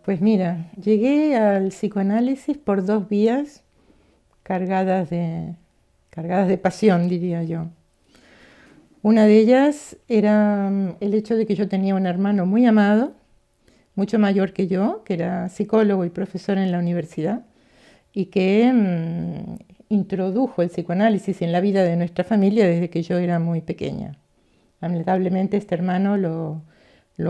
Pues mira, llegué al psicoanálisis por dos vías cargadas de, cargadas de pasión, diría yo. Una de ellas era el hecho de que yo tenía un hermano muy amado, mucho mayor que yo, que era psicólogo y profesor en la universidad, y que introdujo el psicoanálisis en la vida de nuestra familia desde que yo era muy pequeña. Lamentablemente este hermano lo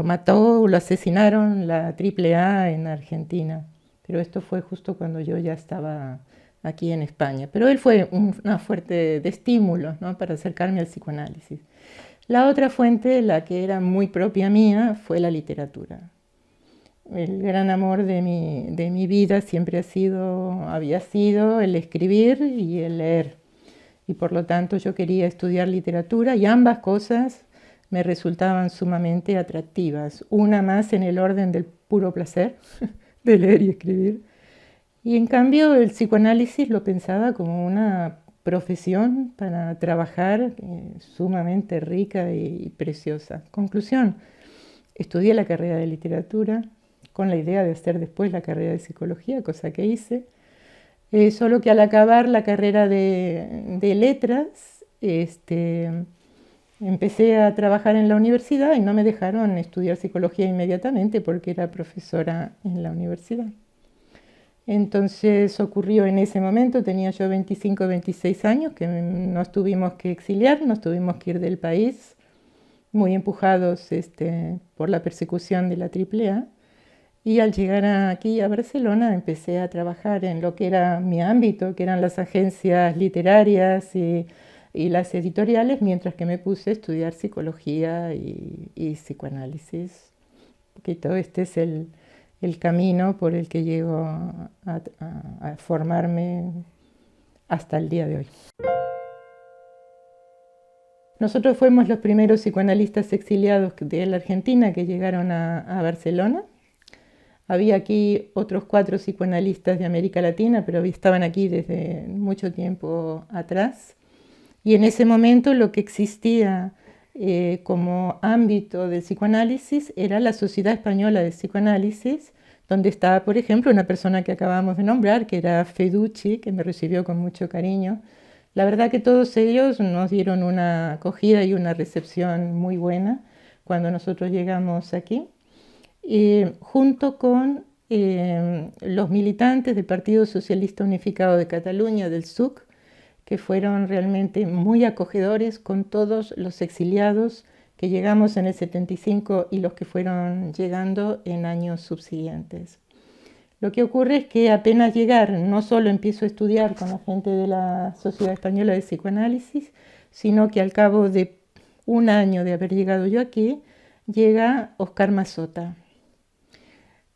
mató, lo asesinaron la AAA en Argentina, pero esto fue justo cuando yo ya estaba aquí en España. Pero él fue una fuente de estímulos, ¿no?, para acercarme al psicoanálisis. La otra fuente, la que era muy propia mía, fue la literatura. El gran amor de mi vida siempre había sido el escribir y el leer. Y por lo tanto yo quería estudiar literatura y ambas cosas me resultaban sumamente atractivas. Una más en el orden del puro placer de leer y escribir. Y en cambio el psicoanálisis lo pensaba como una profesión para trabajar sumamente rica y preciosa. Conclusión, estudié la carrera de literatura con la idea de hacer después la carrera de psicología, cosa que hice. Solo que al acabar la carrera de letras, empecé a trabajar en la universidad y no me dejaron estudiar psicología inmediatamente porque era profesora en la universidad. Entonces ocurrió en ese momento, tenía yo 25 o 26 años, que nos tuvimos que exiliar, nos tuvimos que ir del país, muy empujados por la persecución de la AAA. Y al llegar aquí a Barcelona empecé a trabajar en lo que era mi ámbito, que eran las agencias literarias y las editoriales, mientras que me puse a estudiar psicología y psicoanálisis. Un poquito este es el camino por el que llego a formarme hasta el día de hoy. Nosotros fuimos los primeros psicoanalistas exiliados de la Argentina que llegaron a Barcelona. Había aquí otros 4 psicoanalistas de América Latina, pero estaban aquí desde mucho tiempo atrás. Y en ese momento lo que existía como ámbito del psicoanálisis era la Sociedad Española de Psicoanálisis, donde estaba, por ejemplo, una persona que acabamos de nombrar, que era Feducci, que me recibió con mucho cariño. La verdad que todos ellos nos dieron una acogida y una recepción muy buena cuando nosotros llegamos aquí. Junto con los militantes del Partido Socialista Unificado de Cataluña, del PSUC, que fueron realmente muy acogedores con todos los exiliados que llegamos en el 75 y los que fueron llegando en años subsiguientes. Lo que ocurre es que apenas llegar, no solo empiezo a estudiar con la gente de la Sociedad Española de Psicoanálisis, sino que al cabo de un año de haber llegado yo aquí, llega Oscar Massota,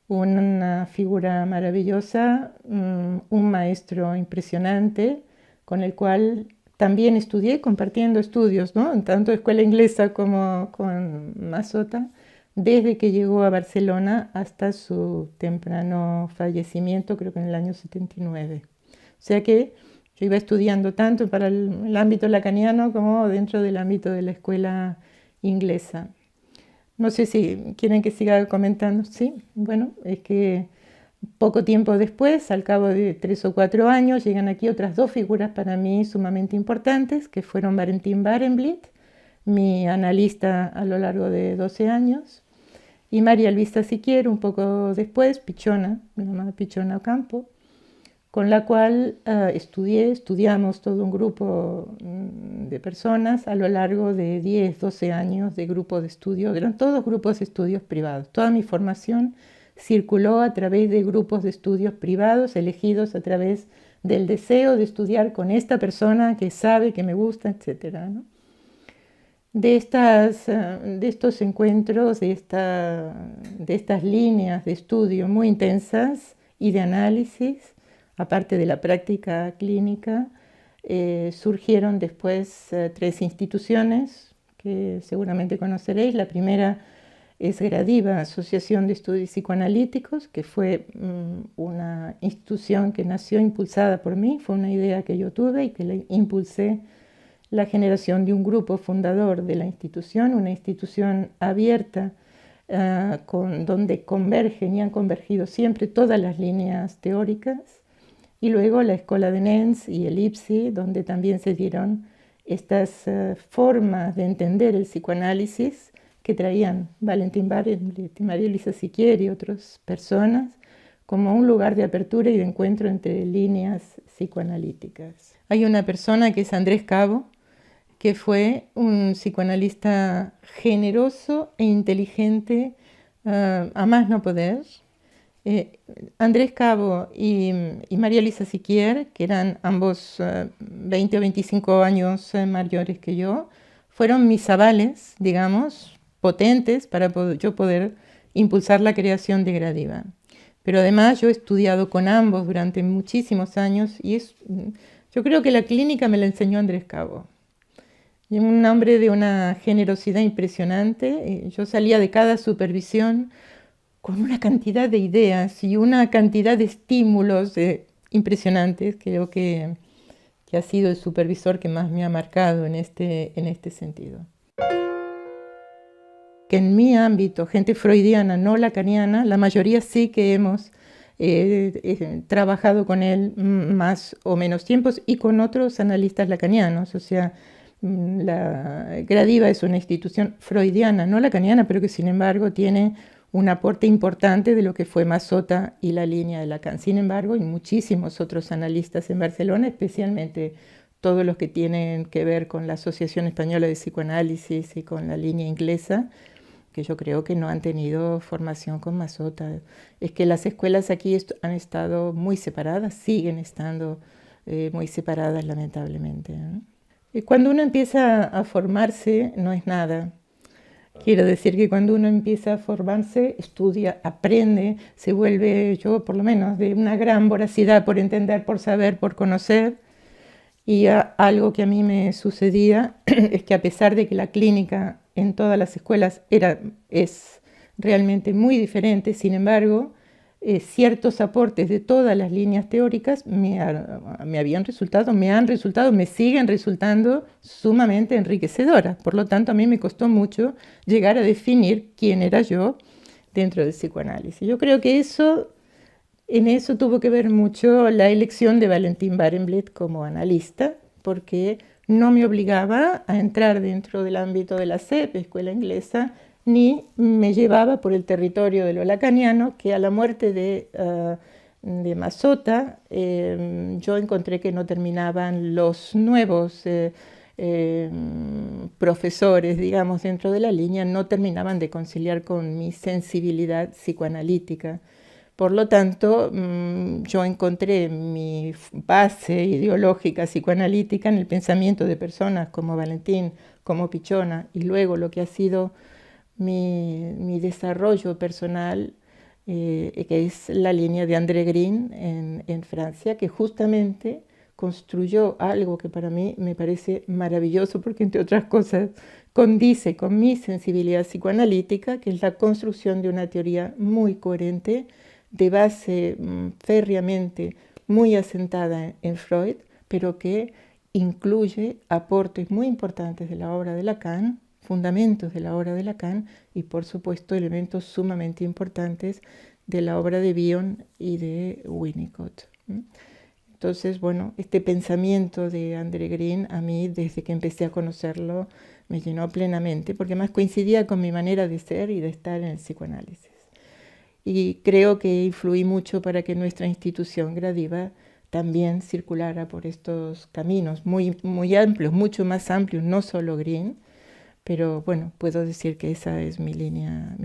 una figura maravillosa, un maestro impresionante, con el cual también estudié, compartiendo estudios, ¿no?, tanto escuela inglesa como con Massota, desde que llegó a Barcelona hasta su temprano fallecimiento, creo que en el año 79. O sea que yo iba estudiando tanto para el ámbito lacaniano como dentro del ámbito de la escuela inglesa. No sé si quieren que siga comentando. Sí, bueno, es que poco tiempo después, al cabo de 3 o 4 años, llegan aquí otras 2 figuras para mí sumamente importantes, que fueron Valentín Barenblit, mi analista a lo largo de 12 años, y María Luisa Siquier, un poco después, Pichona, llamada Pichona Ocampo, con la cual estudiamos todo un grupo de personas a lo largo de 10, 12 años de grupo de estudio. Eran todos grupos de estudios privados. Toda mi formación circuló a través de grupos de estudios privados, elegidos a través del deseo de estudiar con esta persona que sabe, que me gusta, etc., ¿no? De estos encuentros, de estas líneas de estudio muy intensas y de análisis, aparte de la práctica clínica, surgieron después 3 instituciones que seguramente conoceréis. La primera es Gradiva, Asociación de Estudios Psicoanalíticos, que fue una institución que nació impulsada por mí, fue una idea que yo tuve y que le impulsé la generación de un grupo fundador de la institución, una institución abierta donde convergen y han convergido siempre todas las líneas teóricas, y luego la Escuela de Nens y el IPSI, donde también se dieron estas formas de entender el psicoanálisis que traían Valentín Barenblith y María Luisa Siquier y otras personas como un lugar de apertura y de encuentro entre líneas psicoanalíticas. Hay una persona que es Andrés Cabo, que fue un psicoanalista generoso e inteligente a más no poder. Andrés Cabo y María Luisa Siquier, que eran ambos 20 o 25 años mayores que yo, fueron mis avales, digamos, potentes para yo poder impulsar la creación de Gradiva. Pero además yo he estudiado con ambos durante muchísimos años y yo creo que la clínica me la enseñó Andrés Cabo. Y un hombre de una generosidad impresionante. Yo salía de cada supervisión con una cantidad de ideas y una cantidad de estímulos impresionantes. Creo que ha sido el supervisor que más me ha marcado en este sentido. Que en mi ámbito, gente freudiana, no lacaniana, la mayoría sí que hemos trabajado con él más o menos tiempos y con otros analistas lacanianos. O sea, la Gradiva es una institución freudiana, no lacaniana, pero que sin embargo tiene un aporte importante de lo que fue Massota y la línea de Lacan. Sin embargo, hay muchísimos otros analistas en Barcelona, especialmente todos los que tienen que ver con la Asociación Española de Psicoanálisis y con la línea inglesa, que yo creo que no han tenido formación con Massota. Es que las escuelas aquí han estado muy separadas, siguen estando muy separadas lamentablemente, ¿no? Y cuando uno empieza a formarse no es nada. Quiero decir que cuando uno empieza a formarse, estudia, aprende, se vuelve, yo por lo menos, de una gran voracidad por entender, por saber, por conocer. Y algo que a mí me sucedía es que a pesar de que la clínica en todas las escuelas es realmente muy diferente, sin embargo, ciertos aportes de todas las líneas teóricas me han resultado, me siguen resultando sumamente enriquecedoras. Por lo tanto, a mí me costó mucho llegar a definir quién era yo dentro del psicoanálisis. Yo creo que en eso tuvo que ver mucho la elección de Valentín Barenblith como analista, porque no me obligaba a entrar dentro del ámbito de la SEP, escuela inglesa, ni me llevaba por el territorio de lo lacaniano, que a la muerte de Massota yo encontré que no terminaban los nuevos profesores, digamos, dentro de la línea, no terminaban de conciliar con mi sensibilidad psicoanalítica. Por lo tanto, yo encontré mi base ideológica psicoanalítica en el pensamiento de personas como Valentín, como Pichona, y luego lo que ha sido mi desarrollo personal, que es la línea de André Green en Francia, que justamente construyó algo que para mí me parece maravilloso, porque entre otras cosas condice con mi sensibilidad psicoanalítica, que es la construcción de una teoría muy coherente, de base férreamente muy asentada en Freud, pero que incluye aportes muy importantes de la obra de Lacan, fundamentos de la obra de Lacan y por supuesto elementos sumamente importantes de la obra de Bion y de Winnicott. Entonces, bueno, este pensamiento de André Green a mí desde que empecé a conocerlo me llenó plenamente, porque además coincidía con mi manera de ser y de estar en el psicoanálisis. Y creo que influí mucho para que nuestra institución Gradiva también circulara por estos caminos muy, muy amplios, mucho más amplios, no solo Green, pero bueno, puedo decir que esa es mi línea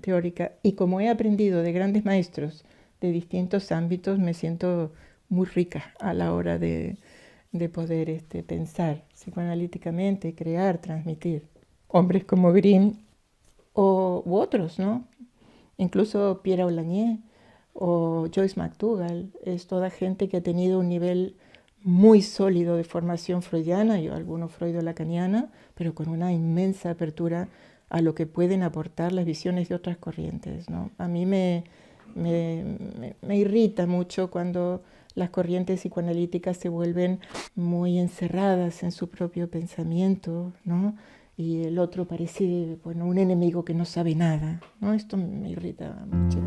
teórica. Y como he aprendido de grandes maestros de distintos ámbitos, me siento muy rica a la hora de poder pensar psicoanalíticamente, crear, transmitir. Hombres como Green u otros, ¿no? Incluso Pierre Aulagné o Joyce McDougall, es toda gente que ha tenido un nivel muy sólido de formación freudiana y algunos freudo-lacaniana, pero con una inmensa apertura a lo que pueden aportar las visiones de otras corrientes, ¿no? A mí me irrita mucho cuando las corrientes psicoanalíticas se vuelven muy encerradas en su propio pensamiento, ¿no? y el otro parece, bueno, un enemigo que no sabe nada, ¿no? Esto me irrita mucho.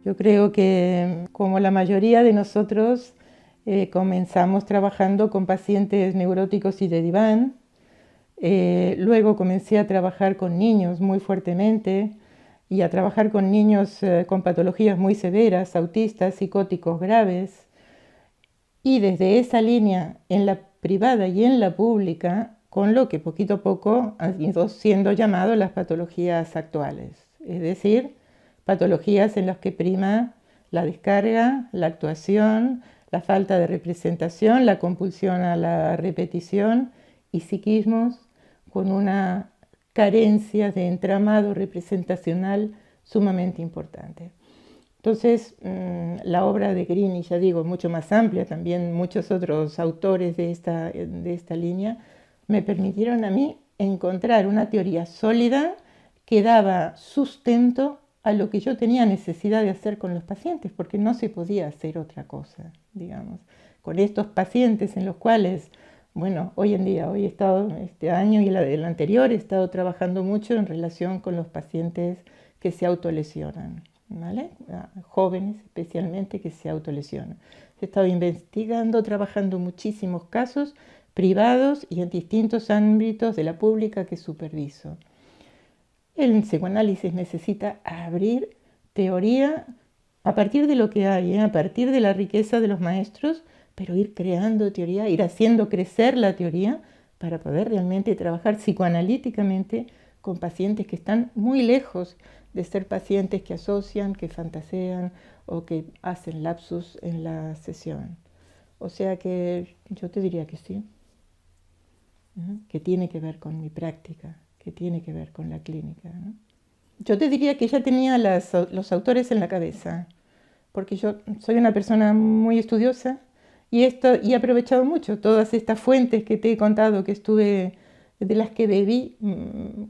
Yo creo que, como la mayoría de nosotros, comenzamos trabajando con pacientes neuróticos y de diván. Luego comencé a trabajar con niños muy fuertemente y a trabajar con niños con patologías muy severas, autistas, psicóticos graves. Y desde esa línea, en la privada y en la pública, con lo que poquito a poco han ido siendo llamadas las patologías actuales. Es decir, patologías en las que prima la descarga, la actuación, la falta de representación, la compulsión a la repetición y psiquismos con una carencia de entramado representacional sumamente importante. Entonces, la obra de Green, y ya digo, mucho más amplia, también muchos otros autores de esta línea, me permitieron a mí encontrar una teoría sólida que daba sustento a lo que yo tenía necesidad de hacer con los pacientes, porque no se podía hacer otra cosa, digamos. Con estos pacientes en los cuales, bueno, hoy en día, hoy he estado, este año y el anterior, he estado trabajando mucho en relación con los pacientes que se autolesionan, ¿vale? Jóvenes especialmente que se autolesionan. He estado investigando, trabajando muchísimos casos privados y en distintos ámbitos de la pública que superviso. El psicoanálisis necesita abrir teoría a partir de lo que hay, a partir de la riqueza de los maestros, pero ir creando teoría, ir haciendo crecer la teoría para poder realmente trabajar psicoanalíticamente con pacientes que están muy lejos de ser pacientes que asocian, que fantasean o que hacen lapsus en la sesión. O sea que yo te diría que sí, que tiene que ver con mi práctica, que tiene que ver con la clínica, ¿no? Yo te diría que ya tenía los autores en la cabeza, porque yo soy una persona muy estudiosa y he aprovechado mucho todas estas fuentes que te he contado, de las que bebí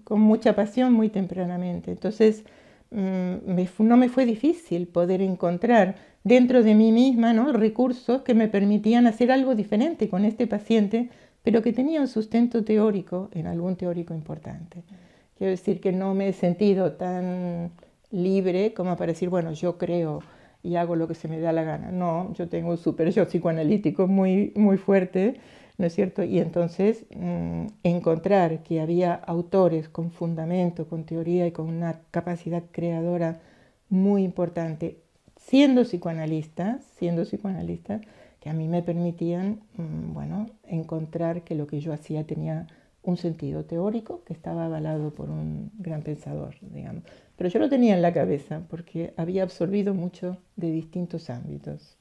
con mucha pasión muy tempranamente. Entonces, no me fue difícil poder encontrar dentro de mí misma, ¿no?, recursos que me permitían hacer algo diferente con este paciente, pero que tenía un sustento teórico en algún teórico importante. Quiero decir que no me he sentido tan libre como para decir, bueno, yo creo y hago lo que se me da la gana. No, yo tengo un super yo psicoanalítico muy, muy fuerte, ¿no es cierto? Y entonces encontrar que había autores con fundamento, con teoría y con una capacidad creadora muy importante, siendo psicoanalistas, que a mí me permitían, bueno, encontrar que lo que yo hacía tenía un sentido teórico que estaba avalado por un gran pensador, digamos. Pero yo lo tenía en la cabeza porque había absorbido mucho de distintos ámbitos.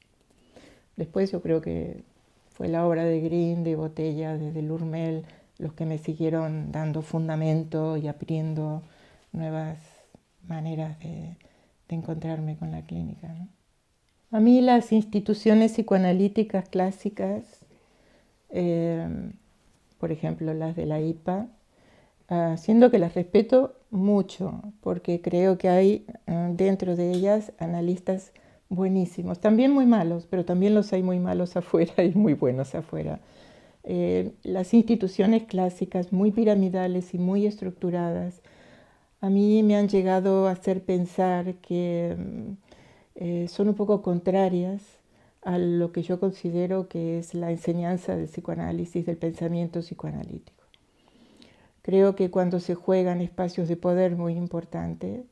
Después yo creo que fue la obra de Green, de Botella, de Lurmel, los que me siguieron dando fundamento y abriendo nuevas maneras de encontrarme con la clínica, ¿no? A mí las instituciones psicoanalíticas clásicas, por ejemplo las de la IPA, siendo que las respeto mucho, porque creo que hay dentro de ellas analistas buenísimos, también muy malos, pero también los hay muy malos afuera y muy buenos afuera. Las instituciones clásicas muy piramidales y muy estructuradas a mí me han llegado a hacer pensar que son un poco contrarias a lo que yo considero que es la enseñanza del psicoanálisis, del pensamiento psicoanalítico. Creo que cuando se juegan espacios de poder muy importantes,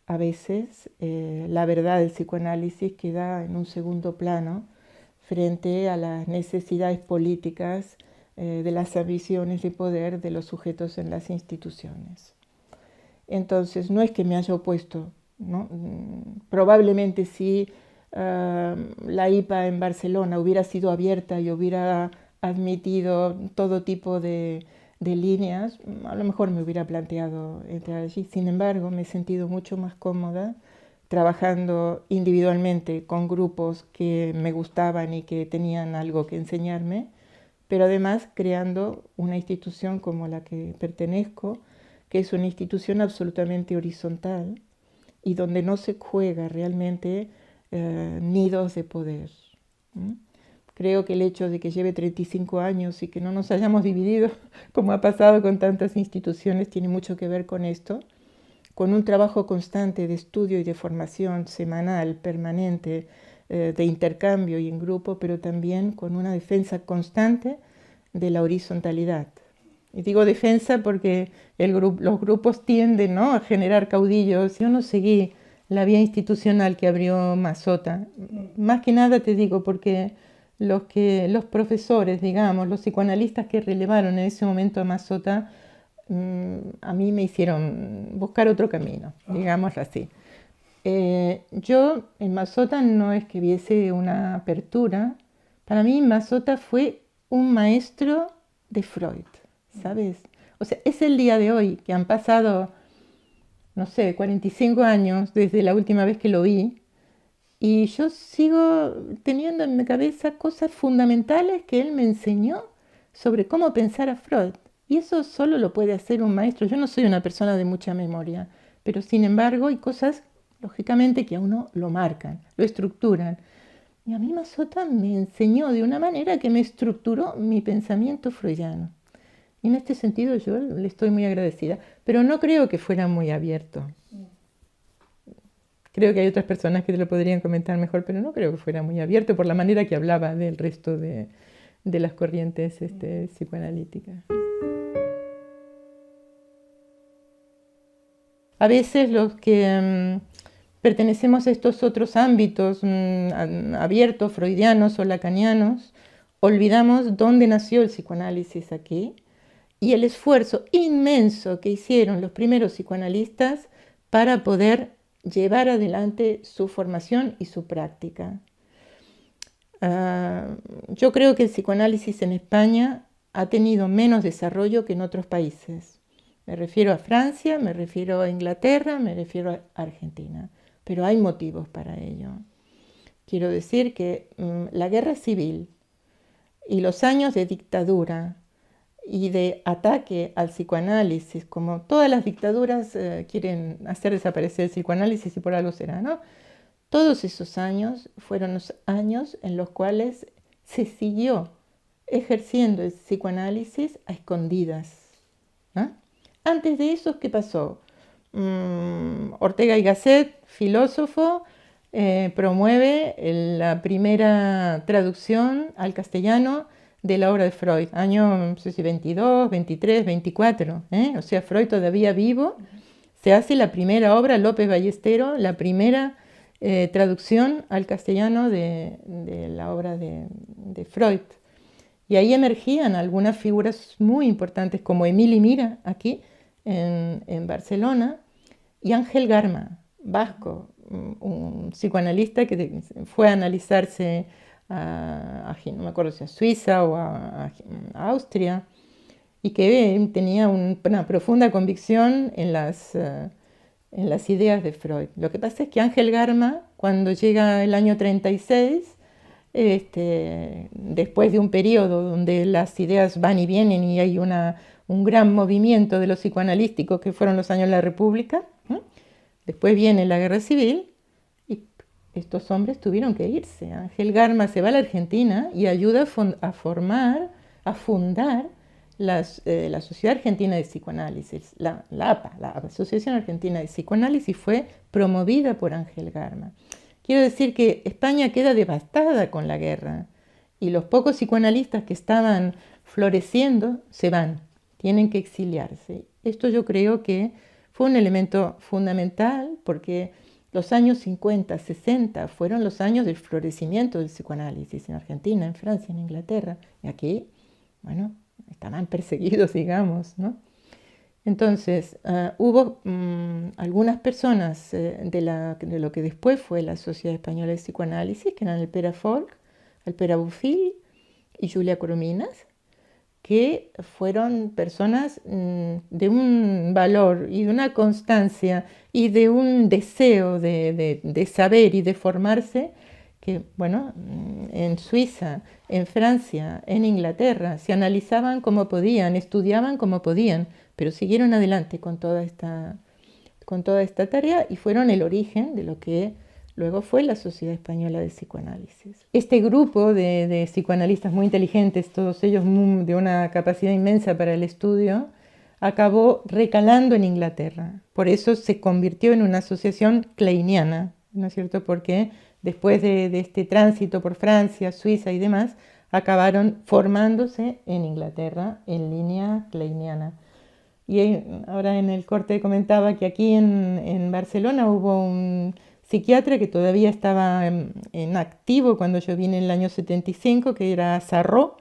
a veces la verdad del psicoanálisis queda en un segundo plano frente a las necesidades políticas de las ambiciones de poder de los sujetos en las instituciones. Entonces, no es que me haya opuesto, ¿no? Probablemente si la IPA en Barcelona hubiera sido abierta y hubiera admitido todo tipo de líneas, a lo mejor me hubiera planteado entrar allí. Sin embargo, me he sentido mucho más cómoda trabajando individualmente con grupos que me gustaban y que tenían algo que enseñarme, pero además creando una institución como la que pertenezco, que es una institución absolutamente horizontal y donde no se juega realmente nidos de poder. creo que el hecho de que lleve 35 años y que no nos hayamos dividido, como ha pasado con tantas instituciones, tiene mucho que ver con esto, con un trabajo constante de estudio y de formación semanal, permanente, de intercambio y en grupo, pero también con una defensa constante de la horizontalidad. Y digo defensa porque los grupos tienden, ¿no?, a generar caudillos. Yo no seguí la vía institucional que abrió Massota. Más que nada te digo porque los profesores, digamos, los psicoanalistas que relevaron en ese momento a Massota, a mí me hicieron buscar otro camino, digámoslo así. Yo en Massota no es que viese una apertura. Para mí Massota fue un maestro de Freud, ¿sabes? O sea, es el día de hoy, que han pasado, no sé, 45 años desde la última vez que lo vi, y yo sigo teniendo en mi cabeza cosas fundamentales que él me enseñó sobre cómo pensar a Freud. Y eso solo lo puede hacer un maestro. Yo no soy una persona de mucha memoria, pero sin embargo hay cosas, lógicamente, que a uno lo marcan, lo estructuran. Y a mí Massota me enseñó de una manera que me estructuró mi pensamiento freudiano. Y en este sentido yo le estoy muy agradecida, pero no creo que fuera muy abierto. Creo que hay otras personas que te lo podrían comentar mejor, pero no creo que fuera muy abierto por la manera que hablaba del resto de las corrientes psicoanalíticas. A veces los que pertenecemos a estos otros ámbitos abiertos, freudianos o lacanianos, olvidamos dónde nació el psicoanálisis aquí y el esfuerzo inmenso que hicieron los primeros psicoanalistas para poder llevar adelante su formación y su práctica. Yo creo que el psicoanálisis en España ha tenido menos desarrollo que en otros países. Me refiero a Francia, me refiero a Inglaterra, me refiero a Argentina, pero hay motivos para ello. Quiero decir que la guerra civil y los años de dictadura y de ataque al psicoanálisis, como todas las dictaduras quieren hacer desaparecer el psicoanálisis y por algo será, ¿no? Todos esos años fueron los años en los cuales se siguió ejerciendo el psicoanálisis a escondidas, ¿no? Antes de eso, ¿qué pasó? Ortega y Gasset, filósofo, promueve la primera traducción al castellano de la obra de Freud, año no sé si 22, 23, 24, o sea, Freud todavía vivo. Se hace la primera obra, López Ballesteros, la primera traducción al castellano de la obra de Freud. Y ahí emergían algunas figuras muy importantes como Emili Mira, aquí en Barcelona, y Ángel Garma, vasco, un psicoanalista que fue a analizarse no me acuerdo si a Suiza o a Austria, y que tenía una profunda convicción en las ideas de Freud. Lo que pasa es que Ángel Garma, cuando llega el año 36, después de un periodo donde las ideas van y vienen y hay un gran movimiento de lo psicoanalístico que fueron los años de la República, después viene la Guerra Civil y estos hombres tuvieron que irse. Ángel Garma se va a la Argentina y ayuda a fundar la Sociedad Argentina de Psicoanálisis, la APA, la Asociación Argentina de Psicoanálisis, fue promovida por Ángel Garma. Quiero decir que España queda devastada con la guerra y los pocos psicoanalistas que estaban floreciendo se van, tienen que exiliarse. Esto yo creo que fue un elemento fundamental porque los años 50, 60 fueron los años del florecimiento del psicoanálisis en Argentina, en Francia, en Inglaterra. Y aquí, bueno, estaban perseguidos, digamos, ¿no? Entonces, hubo algunas personas de lo que después fue la Sociedad Española de Psicoanálisis, que eran el Pere Folk, el Pere Bofill y Julia Corominas, que fueron personas de un valor y de una constancia y de un deseo de saber y de formarse, que, bueno, en Suiza, en Francia, en Inglaterra, se analizaban como podían, estudiaban como podían, pero siguieron adelante con toda esta tarea y fueron el origen de lo que luego fue la Sociedad Española de Psicoanálisis. Este grupo de psicoanalistas muy inteligentes, todos ellos de una capacidad inmensa para el estudio, acabó recalando en Inglaterra. Por eso se convirtió en una asociación kleiniana, ¿no es cierto? Porque después de este tránsito por Francia, Suiza y demás, acabaron formándose en Inglaterra en línea kleiniana. Y ahora en el corte comentaba que aquí en Barcelona hubo un psiquiatra que todavía estaba en activo cuando yo vine en el año 75, que era Sarró,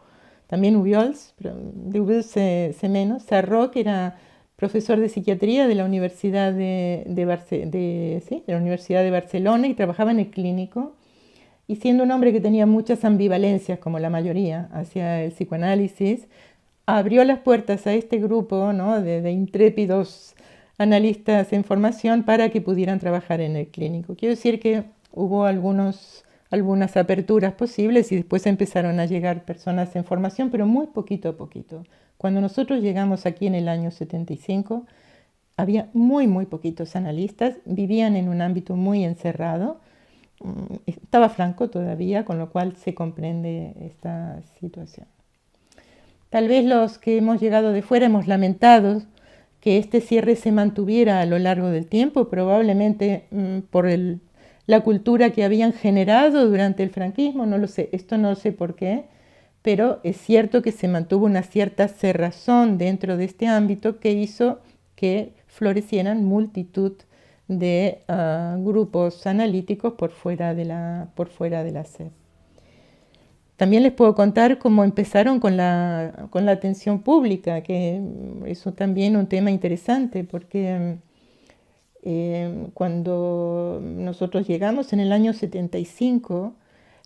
también Ubiols, pero de Ubiols sé menos. Sarró, que era profesor de psiquiatría de la Universidad de la Universidad de Barcelona y trabajaba en el clínico. Y siendo un hombre que tenía muchas ambivalencias, como la mayoría, hacia el psicoanálisis, abrió las puertas a este grupo, ¿no?, de intrépidos analistas en formación para que pudieran trabajar en el clínico. Quiero decir que hubo algunas aperturas posibles y después empezaron a llegar personas en formación, pero muy poquito a poquito. Cuando nosotros llegamos aquí en el año 75, había muy poquitos analistas, vivían en un ámbito muy encerrado. Estaba Franco todavía, con lo cual se comprende esta situación. Tal vez los que hemos llegado de fuera hemos lamentado que este cierre se mantuviera a lo largo del tiempo, probablemente por la cultura que habían generado durante el franquismo, no lo sé, esto no sé por qué, pero es cierto que se mantuvo una cierta cerrazón dentro de este ámbito que hizo que florecieran multitud de grupos analíticos por fuera de la SEP. También les puedo contar cómo empezaron con la atención pública, que es también un tema interesante, porque cuando nosotros llegamos en el año 75,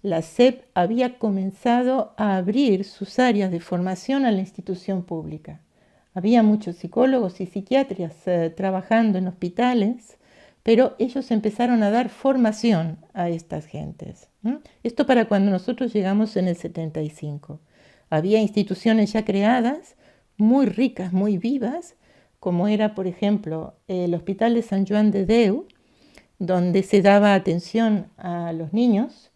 la SEP había comenzado a abrir sus áreas de formación a la institución pública. Había muchos psicólogos y psiquiatras trabajando en hospitales, pero ellos empezaron a dar formación a estas gentes. Esto para cuando nosotros llegamos en el 75. Había instituciones ya creadas, muy ricas, muy vivas, como era, por ejemplo, el Hospital de Sant Joan de Déu, donde se daba atención a los niños.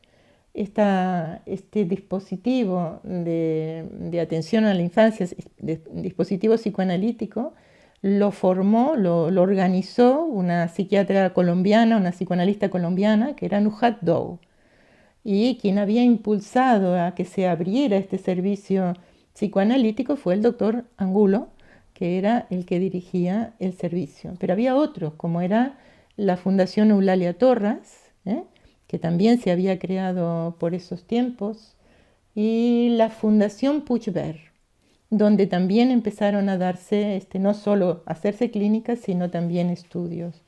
Este dispositivo de atención a la infancia, dispositivo psicoanalítico, lo formó, lo organizó una psiquiatra colombiana, una psicoanalista colombiana, que era Nujat Dou, y quien había impulsado a que se abriera este servicio psicoanalítico fue el doctor Angulo, que era el que dirigía el servicio. Pero había otros, como era la Fundación Eulalia Torras, que también se había creado por esos tiempos, y la Fundación Puigverd, donde también empezaron a darse, no solo hacerse clínicas, sino también estudios.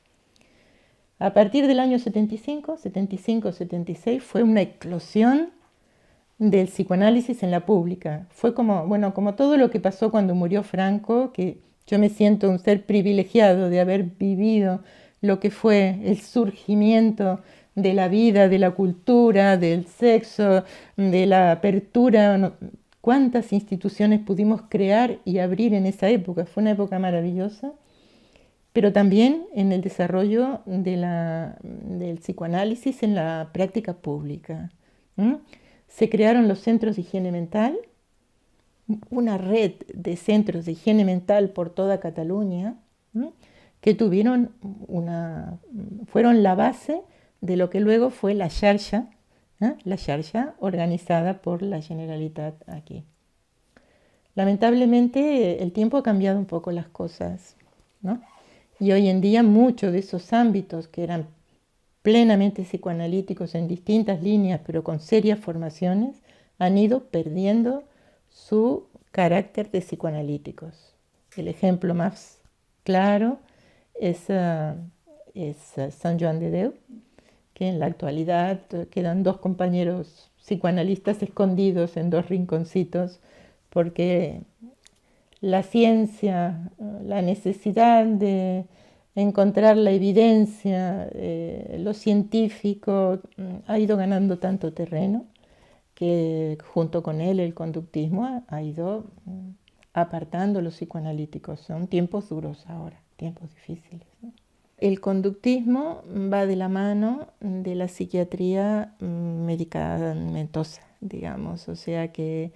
A partir del año 75-76 fue una eclosión del psicoanálisis en la pública. Fue como todo lo que pasó cuando murió Franco, que yo me siento un ser privilegiado de haber vivido lo que fue el surgimiento de la vida, de la cultura, del sexo, de la apertura. ¿Cuántas instituciones pudimos crear y abrir en esa época? Fue una época maravillosa, pero también en el desarrollo del psicoanálisis en la práctica pública. Se crearon los centros de higiene mental, una red de centros de higiene mental por toda Cataluña, que fueron la base de lo que luego fue la xarxa organizada por la Generalitat aquí. Lamentablemente el tiempo ha cambiado un poco las cosas, ¿no? Y hoy en día muchos de esos ámbitos que eran plenamente psicoanalíticos en distintas líneas, pero con serias formaciones, han ido perdiendo su carácter de psicoanalíticos. El ejemplo más claro es Sant Joan de Déu, que en la actualidad quedan dos compañeros psicoanalistas escondidos en dos rinconcitos, porque la ciencia, la necesidad de encontrar la evidencia, lo científico, ha ido ganando tanto terreno que junto con él el conductismo ha ido apartando los psicoanalíticos. Son tiempos duros ahora, tiempos difíciles, ¿no? el conductismo va de la mano de la psiquiatría medicamentosa, digamos, o sea que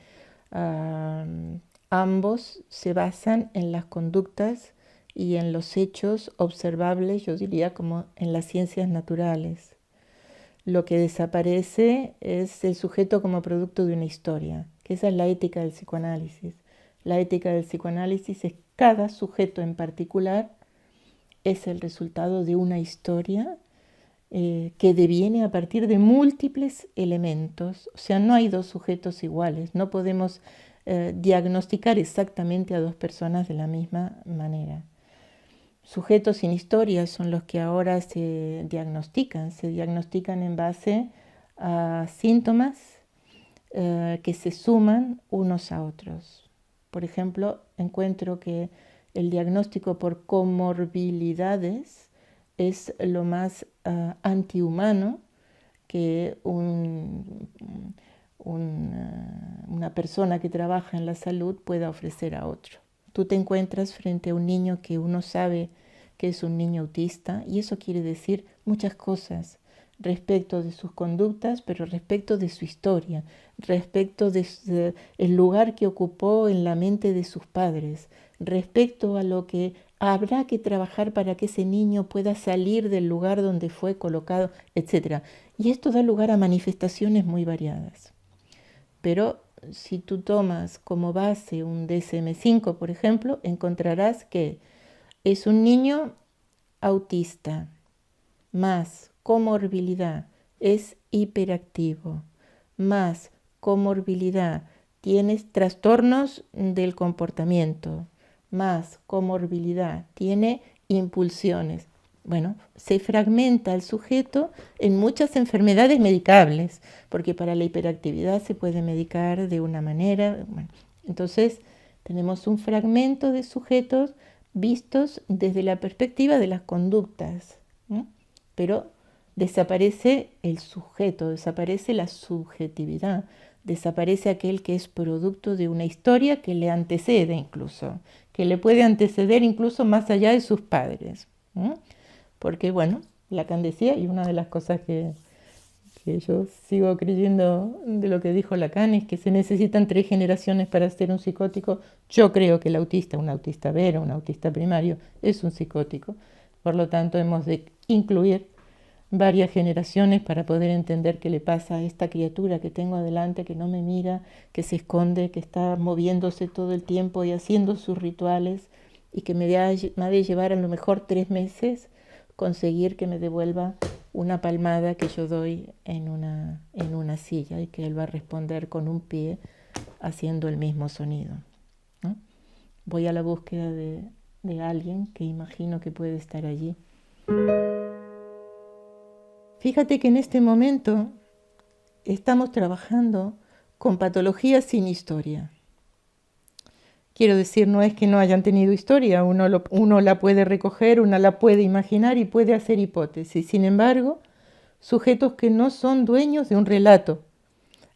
ambos se basan en las conductas y en los hechos observables, yo diría como en las ciencias naturales. Lo que desaparece es el sujeto como producto de una historia, que esa es la ética del psicoanálisis. La ética del psicoanálisis es cada sujeto en particular es el resultado de una historia que deviene a partir de múltiples elementos. O sea, no hay dos sujetos iguales, no podemos diagnosticar exactamente a dos personas de la misma manera. Sujetos sin historia son los que ahora se diagnostican en base a síntomas que se suman unos a otros. Por ejemplo, encuentro que el diagnóstico por comorbilidades es lo más antihumano que una persona que trabaja en la salud pueda ofrecer a otro. Tú te encuentras frente a un niño que uno sabe que es un niño autista y eso quiere decir muchas cosas respecto de sus conductas, pero respecto de su historia, respecto del lugar que ocupó en la mente de sus padres, respecto a lo que habrá que trabajar para que ese niño pueda salir del lugar donde fue colocado, etc. Y esto da lugar a manifestaciones muy variadas. Pero si tú tomas como base un DSM-5, por ejemplo, encontrarás que es un niño autista más comorbilidad, es hiperactivo, más comorbilidad, tienes trastornos del comportamiento, más comorbilidad, tiene impulsiones. Bueno, se fragmenta el sujeto en muchas enfermedades medicables, porque para la hiperactividad se puede medicar de una manera. Bueno, entonces, tenemos un fragmento de sujetos vistos desde la perspectiva de las conductas, ¿no? Pero desaparece el sujeto, desaparece la subjetividad, desaparece aquel que es producto de una historia que le antecede incluso, que le puede anteceder incluso más allá de sus padres. ¿No? Porque, bueno, Lacan decía, y una de las cosas que yo sigo creyendo de lo que dijo Lacan es que se necesitan 3 generaciones para ser un psicótico. Yo creo que el autista, un autista vero, un autista primario, es un psicótico. Por lo tanto, hemos de incluir varias generaciones para poder entender qué le pasa a esta criatura que tengo adelante, que no me mira, que se esconde, que está moviéndose todo el tiempo y haciendo sus rituales y que me ha de llevar a lo mejor 3 meses conseguir que me devuelva una palmada que yo doy en una silla y que él va a responder con un pie haciendo el mismo sonido, ¿no? Voy a la búsqueda de alguien que imagino que puede estar allí. Fíjate que en este momento estamos trabajando con patologías sin historia. Quiero decir, no es que no hayan tenido historia, uno la puede recoger, uno la puede imaginar y puede hacer hipótesis. Sin embargo, sujetos que no son dueños de un relato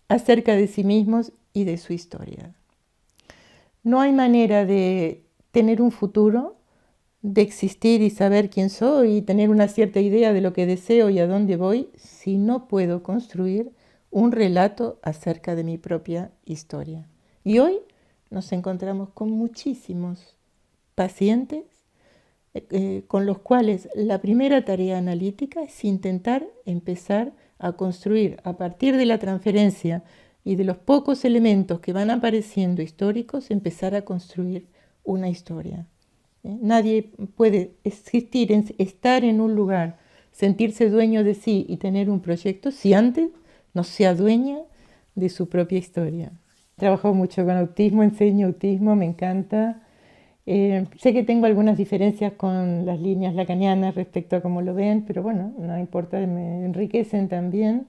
acerca de sí mismos y de su historia. No hay manera de tener un futuro, de existir y saber quién soy y tener una cierta idea de lo que deseo y a dónde voy si no puedo construir un relato acerca de mi propia historia. Y hoy nos encontramos con muchísimos pacientes con los cuales la primera tarea analítica es intentar empezar a construir a partir de la transferencia y de los pocos elementos que van apareciendo históricos, empezar a construir una historia. Nadie puede existir, estar en un lugar, sentirse dueño de sí y tener un proyecto si antes no se adueña de su propia historia. Trabajo mucho con autismo, enseño autismo, me encanta. Sé que tengo algunas diferencias con las líneas lacanianas respecto a cómo lo ven, pero bueno, no importa, me enriquecen también.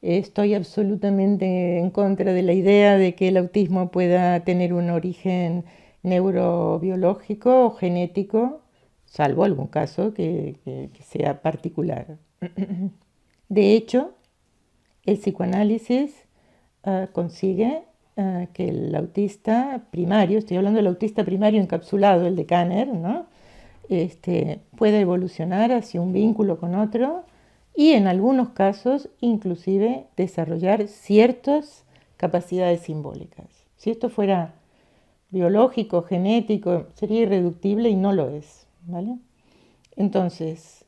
Estoy absolutamente en contra de la idea de que el autismo pueda tener un origen neurobiológico o genético, salvo algún caso que sea particular. De hecho, el psicoanálisis consigue que el autista primario, estoy hablando del autista primario encapsulado, el de Kanner, ¿no? puede evolucionar hacia un vínculo con otro y en algunos casos inclusive desarrollar ciertas capacidades simbólicas. Si esto fuera biológico, genético, sería irreductible y no lo es, ¿vale? Entonces,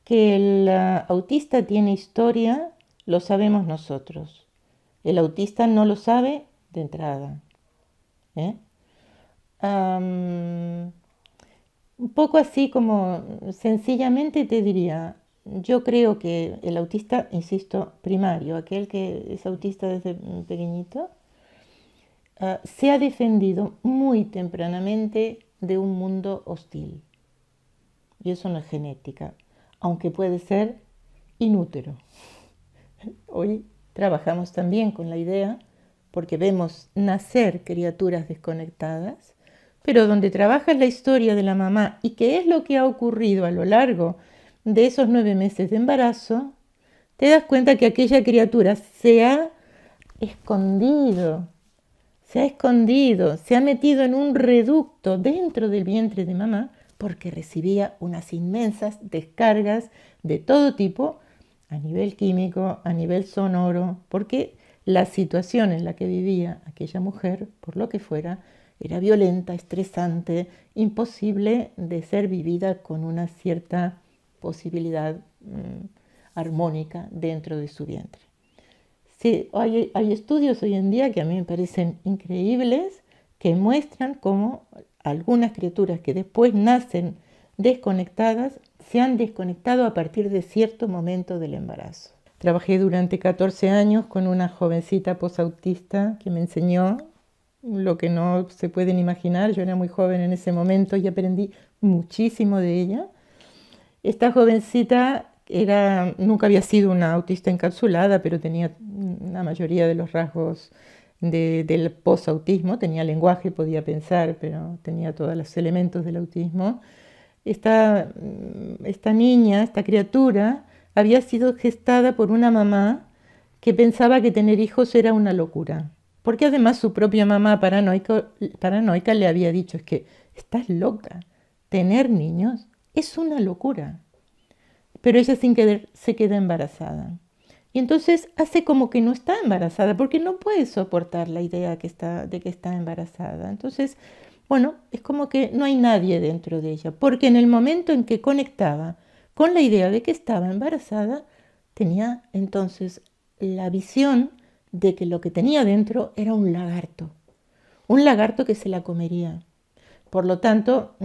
que el autista tiene historia, lo sabemos nosotros. El autista no lo sabe de entrada. ¿Eh? Un poco así como sencillamente te diría, yo creo que el autista, insisto, primario, aquel que es autista desde pequeñito, se ha defendido muy tempranamente de un mundo hostil. Y eso no es genética, aunque puede ser inútero. Hoy trabajamos también con la idea, porque vemos nacer criaturas desconectadas, pero donde trabajas la historia de la mamá y qué es lo que ha ocurrido a lo largo de esos 9 meses de embarazo, te das cuenta que aquella criatura escondido, se ha escondido, se ha metido en un reducto dentro del vientre de mamá porque recibía unas inmensas descargas de todo tipo a nivel químico, a nivel sonoro, porque la situación en la que vivía aquella mujer, por lo que fuera, era violenta, estresante, imposible de ser vivida con una cierta posibilidad armónica dentro de su vientre. Sí, hay estudios hoy en día que a mí me parecen increíbles, que muestran cómo algunas criaturas que después nacen desconectadas se han desconectado a partir de cierto momento del embarazo. Trabajé durante 14 años con una jovencita posautista que me enseñó lo que no se pueden imaginar. Yo era muy joven en ese momento y aprendí muchísimo de ella. Esta jovencita nunca había sido una autista encapsulada, pero tenía la mayoría de los rasgos del posautismo. Tenía lenguaje, podía pensar, pero tenía todos los elementos del autismo. Esta niña, esta criatura, había sido gestada por una mamá que pensaba que tener hijos era una locura. Porque además su propia mamá paranoica le había dicho, es que estás loca, tener niños es una locura. Pero ella sin querer se queda embarazada. Y entonces hace como que no está embarazada, porque no puede soportar la idea de que está embarazada. Entonces, bueno, es como que no hay nadie dentro de ella, porque en el momento en que conectaba con la idea de que estaba embarazada, tenía entonces la visión de que lo que tenía dentro era un lagarto que se la comería. Por lo tanto,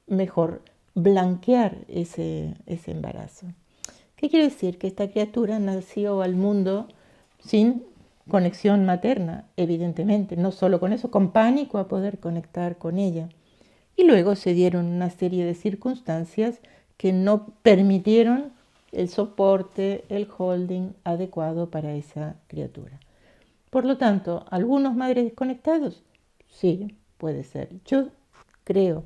mejor blanquear ese embarazo. ¿Qué quiere decir? Que esta criatura nació al mundo sin conexión materna, evidentemente, no solo con eso, con pánico a poder conectar con ella. Y luego se dieron una serie de circunstancias que no permitieron el soporte, el holding adecuado para esa criatura. Por lo tanto, ¿algunos madres desconectados? Sí, puede ser. Yo creo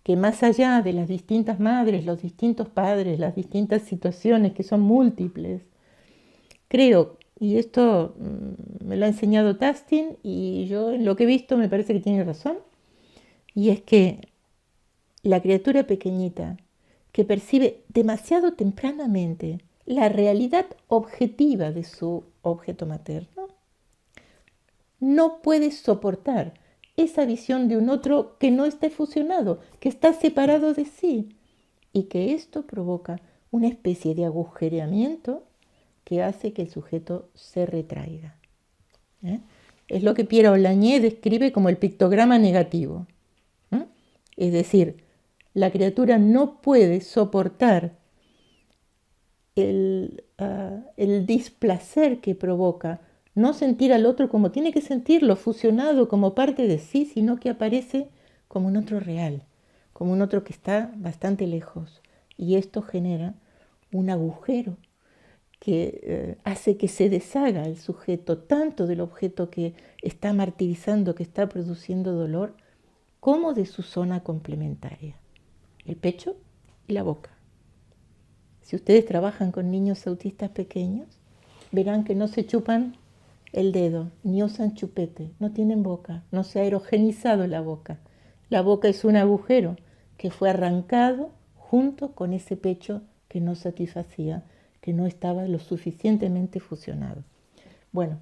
que más allá de las distintas madres, los distintos padres, las distintas situaciones que son múltiples, creo, y esto me lo ha enseñado Tastin y yo en lo que he visto me parece que tiene razón, y es que la criatura pequeñita que percibe demasiado tempranamente la realidad objetiva de su objeto materno, no puede soportar esa visión de un otro que no está fusionado, que está separado de sí, y que esto provoca una especie de agujereamiento que hace que el sujeto se retraiga. Es lo que Pierre Olagné describe como el pictograma negativo. Es decir, la criatura no puede soportar el displacer que provoca no sentir al otro como tiene que sentirlo, fusionado como parte de sí, sino que aparece como un otro real, como un otro que está bastante lejos. Y esto genera un agujero que hace que se deshaga el sujeto tanto del objeto que está martirizando, que está produciendo dolor, como de su zona complementaria, el pecho y la boca. Si ustedes trabajan con niños autistas pequeños, verán que no se chupan el dedo, ni usan chupete, no tienen boca, no se ha aerogenizado la boca. La boca es un agujero que fue arrancado junto con ese pecho que no satisfacía, que no estaba lo suficientemente fusionado. Bueno,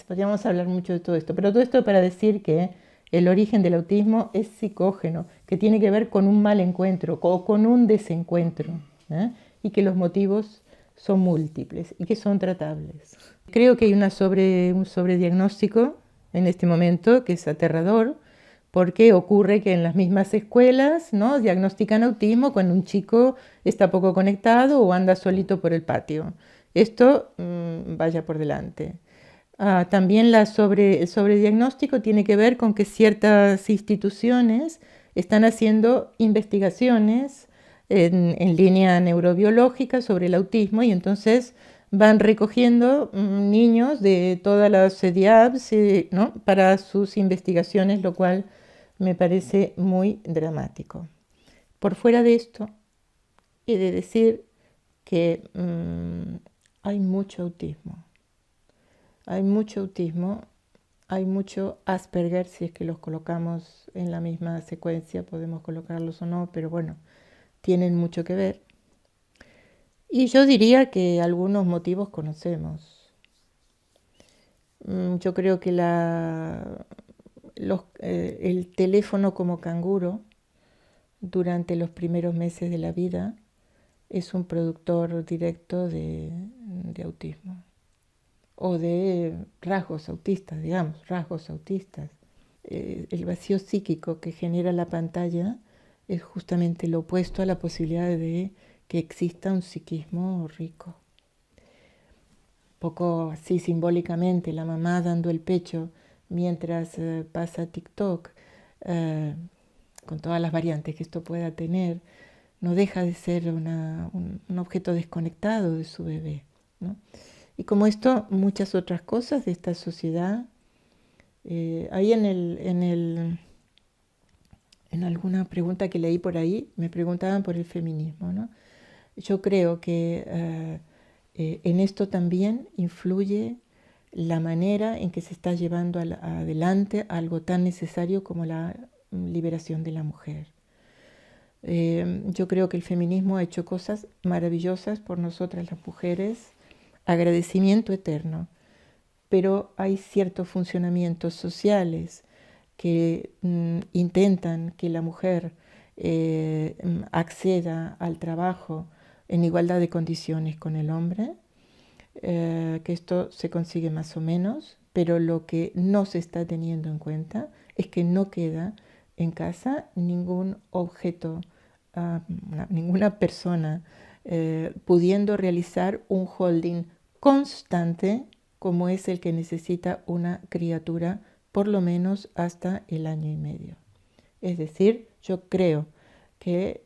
podríamos hablar mucho de todo esto, pero todo esto para decir que el origen del autismo es psicógeno, que tiene que ver con un mal encuentro o con un desencuentro, ¿eh? Y que los motivos son múltiples y que son tratables. Creo que hay un sobrediagnóstico en este momento que es aterrador, porque ocurre que en las mismas escuelas, ¿no?, diagnostican autismo cuando un chico está poco conectado o anda solito por el patio. Esto vaya por delante. También el sobrediagnóstico tiene que ver con que ciertas instituciones están haciendo investigaciones en línea neurobiológica sobre el autismo y entonces van recogiendo niños de todas las CEDIABs, ¿no?, para sus investigaciones, lo cual me parece muy dramático. Por fuera de esto, he de decir que hay mucho autismo. Hay mucho autismo, hay mucho Asperger, si es que los colocamos en la misma secuencia, podemos colocarlos o no, pero bueno, tienen mucho que ver. Y yo diría que algunos motivos conocemos. Yo creo que el teléfono como canguro durante los primeros meses de la vida es un productor directo de autismo o de rasgos autistas, digamos, rasgos autistas. El vacío psíquico que genera la pantalla es justamente lo opuesto a la posibilidad de que exista un psiquismo rico. Poco así simbólicamente, la mamá dando el pecho mientras pasa TikTok, con todas las variantes que esto pueda tener, no deja de ser un objeto desconectado de su bebé, ¿no? Y como esto, muchas otras cosas de esta sociedad. Ahí en alguna pregunta que leí por ahí, me preguntaban por el feminismo, ¿no? Yo creo que en esto también influye la manera en que se está llevando adelante algo tan necesario como la liberación de la mujer. Yo creo que el feminismo ha hecho cosas maravillosas por nosotras las mujeres, agradecimiento eterno, pero hay ciertos funcionamientos sociales que intentan que la mujer acceda al trabajo en igualdad de condiciones con el hombre, que esto se consigue más o menos, pero lo que no se está teniendo en cuenta es que no queda en casa ningún objeto, ninguna persona pudiendo realizar un holding constante como es el que necesita una criatura por lo menos hasta el año y medio. Es decir, yo creo que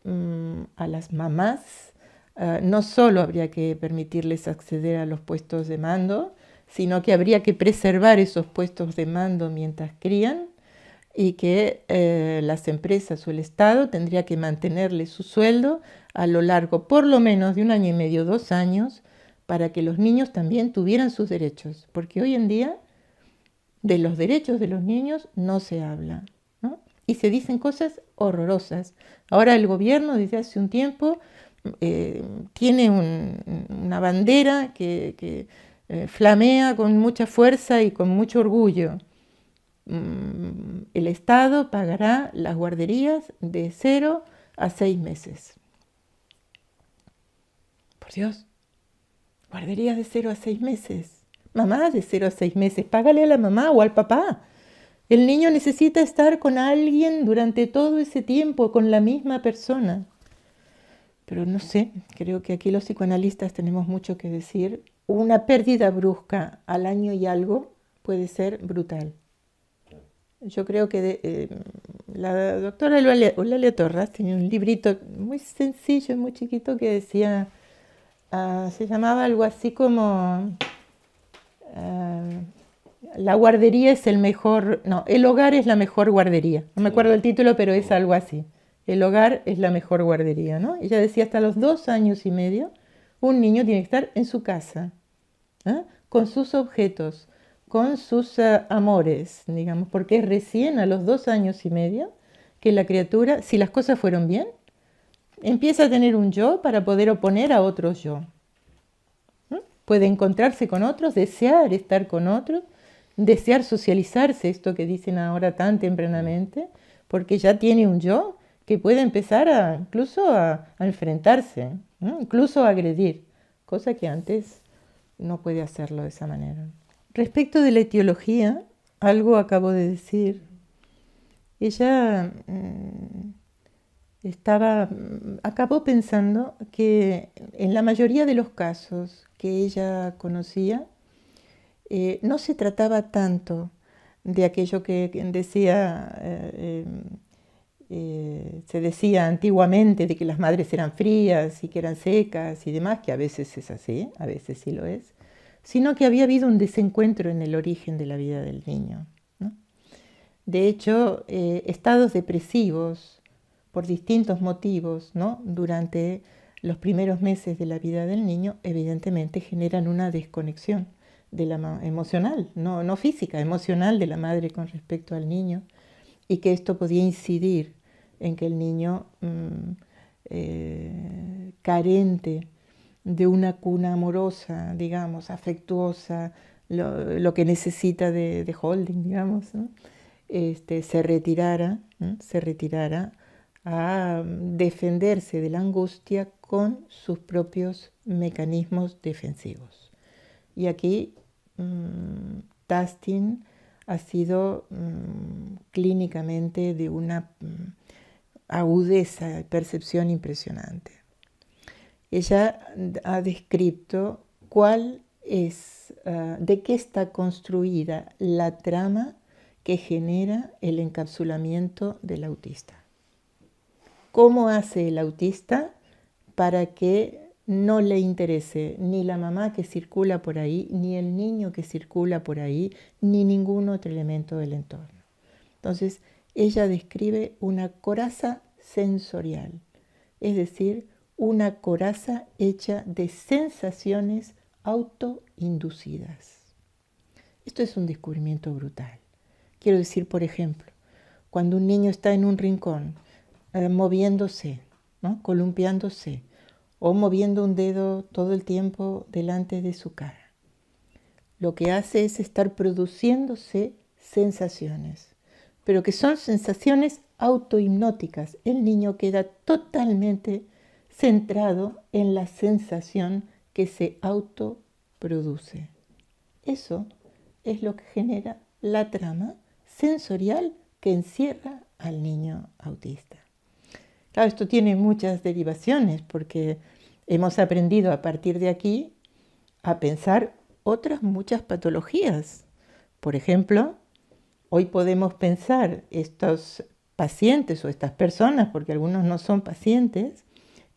a las mamás no solo habría que permitirles acceder a los puestos de mando, sino que habría que preservar esos puestos de mando mientras crían y que las empresas o el Estado tendría que mantenerles su sueldo a lo largo por lo menos de un año y medio, 2 años, para que los niños también tuvieran sus derechos, porque hoy en día de los derechos de los niños no se habla, ¿no? Y se dicen cosas horrorosas. Ahora el gobierno desde hace un tiempo tiene una bandera que flamea con mucha fuerza y con mucho orgullo. El Estado pagará las guarderías de 0 a 6 meses. Por Dios, guarderías de 0 a 6 meses. Mamá de 0 a 6 meses, págale a la mamá o al papá. El niño necesita estar con alguien durante todo ese tiempo, con la misma persona. Pero no sé, creo que aquí los psicoanalistas tenemos mucho que decir. Una pérdida brusca al año y algo puede ser brutal. Yo creo que la doctora Eulalia Torras tenía un librito muy sencillo, muy chiquito, que decía, se llamaba algo así como, la guardería es el mejor, no, el hogar es la mejor guardería. No me acuerdo el título, pero es algo así. El hogar es la mejor guardería, ¿no? Ella decía, hasta los 2 años y medio, un niño tiene que estar en su casa, con sus objetos, con sus amores, digamos, porque es recién a los 2 años y medio que la criatura, si las cosas fueron bien, empieza a tener un yo para poder oponer a otros yo. Puede encontrarse con otros, desear estar con otros, desear socializarse, esto que dicen ahora tan tempranamente, porque ya tiene un yo que puede empezar incluso a enfrentarse, ¿no? Incluso a agredir, cosa que antes no puede hacerlo de esa manera. Respecto de la etiología, algo acabo de decir. Ella acabó pensando que en la mayoría de los casos que ella conocía, no se trataba tanto de aquello que se decía antiguamente, de que las madres eran frías y que eran secas y demás, que a veces es así, a veces sí lo es, sino que había habido un desencuentro en el origen de la vida del niño, ¿no? De hecho, estados depresivos por distintos motivos, ¿no? Durante los primeros meses de la vida del niño, evidentemente generan una desconexión emocional, no física, emocional de la madre con respecto al niño, y que esto podía incidir en que el niño carente de una cuna amorosa, digamos, afectuosa, lo que necesita de holding, digamos, ¿no? Se retirara a defenderse de la angustia con sus propios mecanismos defensivos. Y aquí Tastin ha sido clínicamente de una agudeza y percepción impresionante. Ella ha descrito de qué está construida la trama que genera el encapsulamiento del autista. ¿Cómo hace el autista para que no le interese ni la mamá que circula por ahí, ni el niño que circula por ahí, ni ningún otro elemento del entorno? Entonces, ella describe una coraza sensorial, es decir, una coraza hecha de sensaciones autoinducidas. Esto es un descubrimiento brutal. Quiero decir, por ejemplo, cuando un niño está en un rincón, moviéndose, ¿no? Columpiándose, o moviendo un dedo todo el tiempo delante de su cara, lo que hace es estar produciéndose sensaciones, pero que son sensaciones autohipnóticas. El niño queda totalmente centrado en la sensación que se autoproduce. Eso es lo que genera la trama sensorial que encierra al niño autista. Claro, esto tiene muchas derivaciones porque hemos aprendido a partir de aquí a pensar otras muchas patologías. Por ejemplo, hoy podemos pensar estos pacientes o estas personas, porque algunos no son pacientes,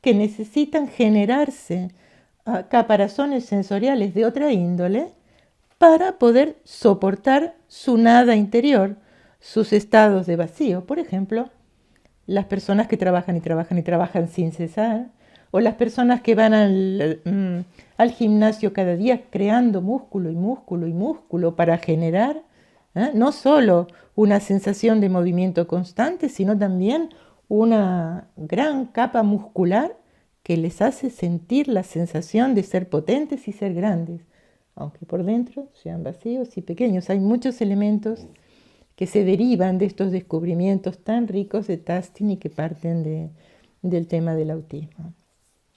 que necesitan generarse caparazones sensoriales de otra índole para poder soportar su nada interior, sus estados de vacío. Por ejemplo, las personas que trabajan y trabajan y trabajan sin cesar, o las personas que van al gimnasio cada día creando músculo y músculo y músculo para generar no solo una sensación de movimiento constante, sino también una gran capa muscular que les hace sentir la sensación de ser potentes y ser grandes, aunque por dentro sean vacíos y pequeños. Hay muchos elementos que se derivan de estos descubrimientos tan ricos de Tastin y que parten del tema del autismo.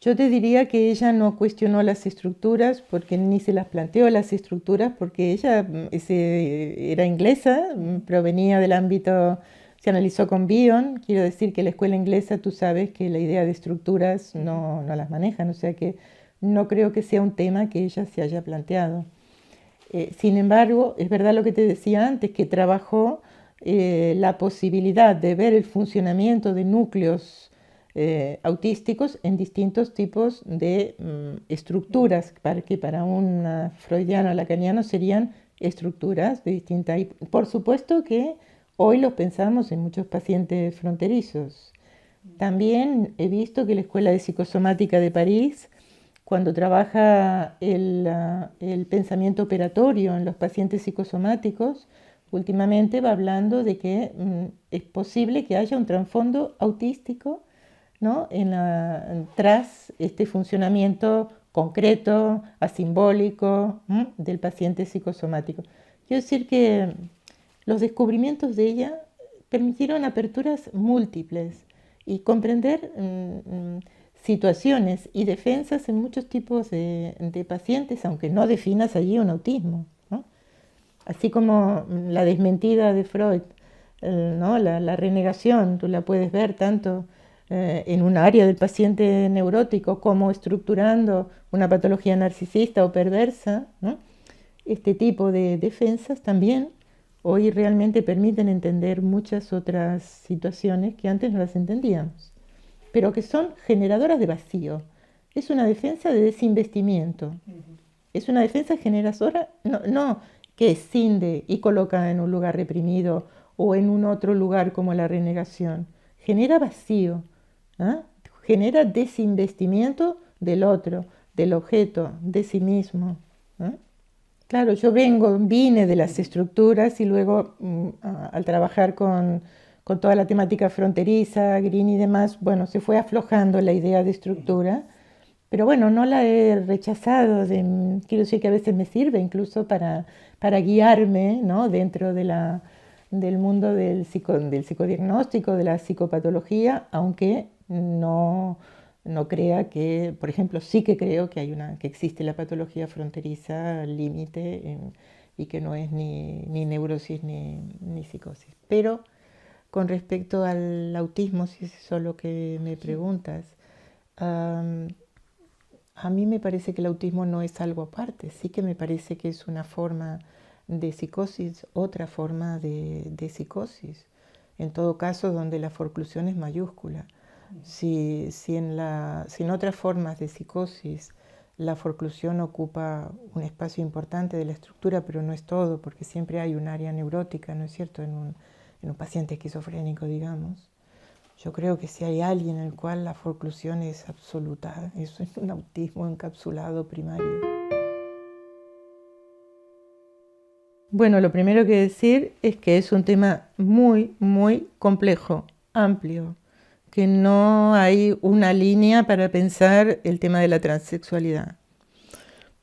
Yo te diría que ella no cuestionó las estructuras porque ni se las planteó las estructuras porque ella era inglesa, provenía del ámbito, se analizó con Bion, quiero decir que la escuela inglesa tú sabes que la idea de estructuras no las manejan, o sea que no creo que sea un tema que ella se haya planteado. Sin embargo, es verdad lo que te decía antes, que trabajó la posibilidad de ver el funcionamiento de núcleos autísticos en distintos tipos de estructuras, que para un freudiano lacaniano serían estructuras de distinta. Y por supuesto que hoy los pensamos en muchos pacientes fronterizos. También he visto que la Escuela de Psicosomática de París, cuando trabaja el pensamiento operatorio en los pacientes psicosomáticos, últimamente va hablando de que es posible que haya un trasfondo autístico, ¿no? Tras este funcionamiento concreto, asimbólico, del paciente psicosomático. Quiero decir que los descubrimientos de ella permitieron aperturas múltiples y comprender situaciones y defensas en muchos tipos de pacientes, aunque no definas allí un autismo, ¿no? Así como la desmentida de Freud, ¿no? La renegación, tú la puedes ver tanto en un área del paciente neurótico como estructurando una patología narcisista o perversa, ¿no? Este tipo de defensas también hoy realmente permiten entender muchas otras situaciones que antes no las entendíamos, pero que son generadoras de vacío. Es una defensa de desinvestimiento. Es una defensa generadora, no que escinde y coloca en un lugar reprimido o en un otro lugar como la renegación. Genera vacío, ¿eh? Genera desinvestimiento del otro, del objeto, de sí mismo, ¿eh? Claro, yo vine de las estructuras y luego al trabajar con toda la temática fronteriza, Green y demás, bueno, se fue aflojando la idea de estructura, pero bueno, no la he rechazado, quiero decir que a veces me sirve incluso para guiarme, ¿no? Dentro del mundo del psicodiagnóstico, de la psicopatología, aunque no crea que, por ejemplo, sí que creo que existe la patología fronteriza límite y que no es ni neurosis ni psicosis. Pero con respecto al autismo, si es eso lo que me preguntas, a mí me parece que el autismo no es algo aparte, sí que me parece que es una forma de psicosis, otra forma de psicosis, en todo caso donde la forclusión es mayúscula. Si en otras formas de psicosis la forclusión ocupa un espacio importante de la estructura, pero no es todo, porque siempre hay un área neurótica, ¿no es cierto?, en un paciente esquizofrénico, digamos. Yo creo que si hay alguien en el cual la forclusión es absoluta, eso es un autismo encapsulado primario. Bueno, lo primero que decir es que es un tema muy, muy complejo, amplio, que no hay una línea para pensar el tema de la transexualidad.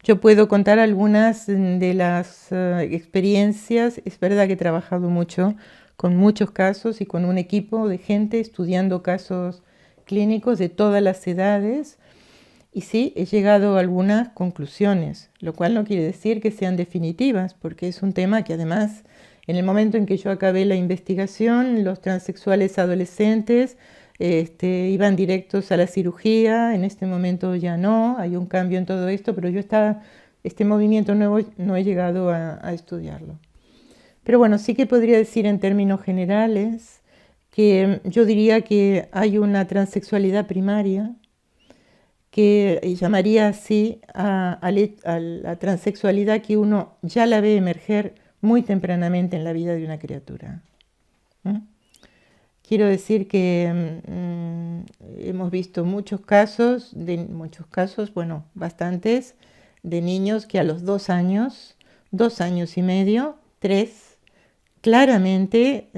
Yo puedo contar algunas de las experiencias. Es verdad que he trabajado mucho con muchos casos y con un equipo de gente estudiando casos clínicos de todas las edades. Y sí, he llegado a algunas conclusiones, lo cual no quiere decir que sean definitivas, porque es un tema que además, en el momento en que yo acabé la investigación, los transexuales adolescentes iban directos a la cirugía. En este momento ya no, hay un cambio en todo esto, pero este movimiento nuevo no he llegado a estudiarlo. Pero bueno, sí que podría decir en términos generales que yo diría que hay una transexualidad primaria, que llamaría así a la transexualidad que uno ya la ve emerger muy tempranamente en la vida de una criatura. Quiero decir que hemos visto muchos casos, bueno, bastantes, de niños que a los 2 años, 2 años y medio, 3, claramente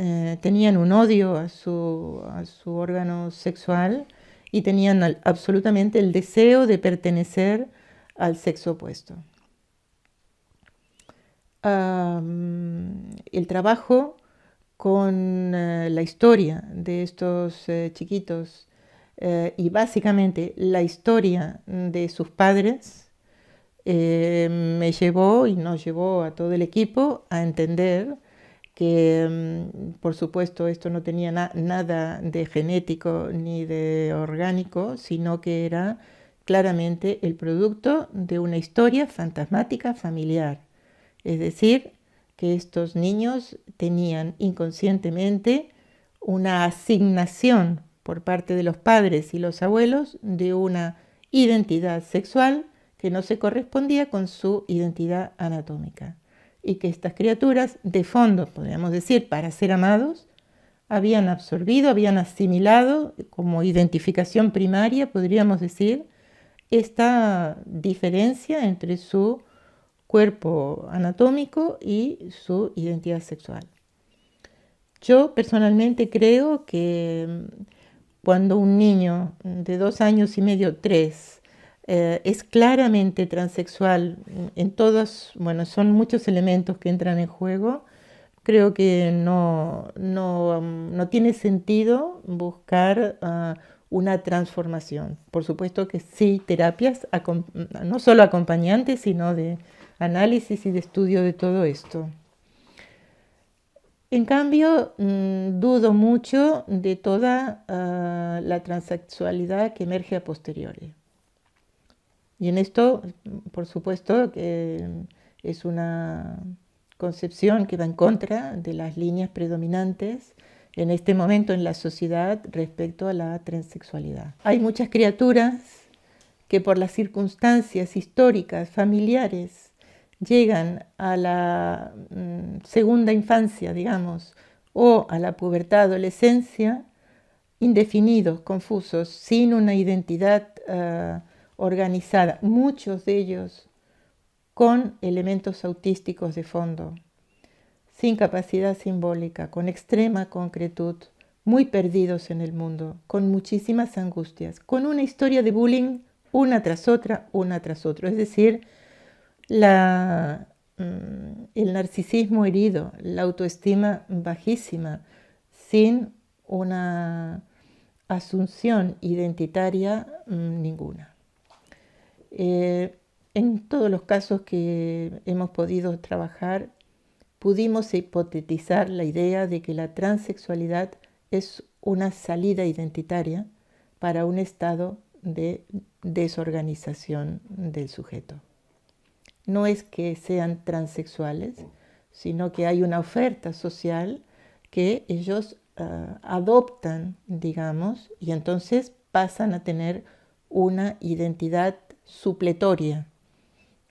tenían un odio a su órgano sexual y tenían absolutamente el deseo de pertenecer al sexo opuesto. El trabajo con la historia de estos chiquitos y básicamente la historia de sus padres me llevó y nos llevó a todo el equipo a entender que, por supuesto, esto no tenía nada de genético ni de orgánico, sino que era claramente el producto de una historia fantasmática familiar. Es decir, que estos niños tenían inconscientemente una asignación por parte de los padres y los abuelos de una identidad sexual que no se correspondía con su identidad anatómica, y que estas criaturas, de fondo, podríamos decir, para ser amados, habían absorbido, habían asimilado como identificación primaria, podríamos decir, esta diferencia entre su cuerpo anatómico y su identidad sexual. Yo personalmente creo que cuando un niño de 2 años y medio, 3, es claramente transexual en todos, bueno, son muchos elementos que entran en juego, creo que no tiene sentido buscar una transformación. Por supuesto que sí, terapias, no solo acompañantes, sino de análisis y de estudio de todo esto. En cambio, dudo mucho de toda la transexualidad que emerge a posteriori. Y en esto, por supuesto, que es una concepción que va en contra de las líneas predominantes en este momento en la sociedad respecto a la transexualidad. Hay muchas criaturas que por las circunstancias históricas, familiares, llegan a la segunda infancia, digamos, o a la pubertad, adolescencia, indefinidos, confusos, sin una identidad organizada, muchos de ellos con elementos autísticos de fondo, sin capacidad simbólica, con extrema concretud, muy perdidos en el mundo, con muchísimas angustias, con una historia de bullying una tras otra, es decir, el narcisismo herido, la autoestima bajísima, sin una asunción identitaria ninguna. En todos los casos que hemos podido trabajar, pudimos hipotetizar la idea de que la transexualidad es una salida identitaria para un estado de desorganización del sujeto. No es que sean transexuales, sino que hay una oferta social que ellos adoptan, digamos, y entonces pasan a tener una identidad supletoria,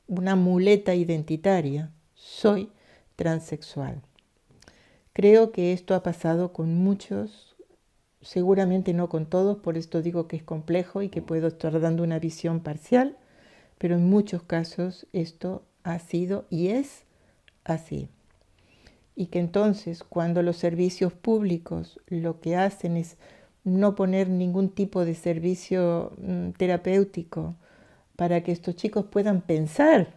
una muleta identitaria. Soy transexual. Creo que esto ha pasado con muchos, seguramente no con todos, por esto digo que es complejo y que puedo estar dando una visión parcial, pero en muchos casos esto ha sido y es así. Y que entonces cuando los servicios públicos lo que hacen es no poner ningún tipo de servicio terapéutico para que estos chicos puedan pensar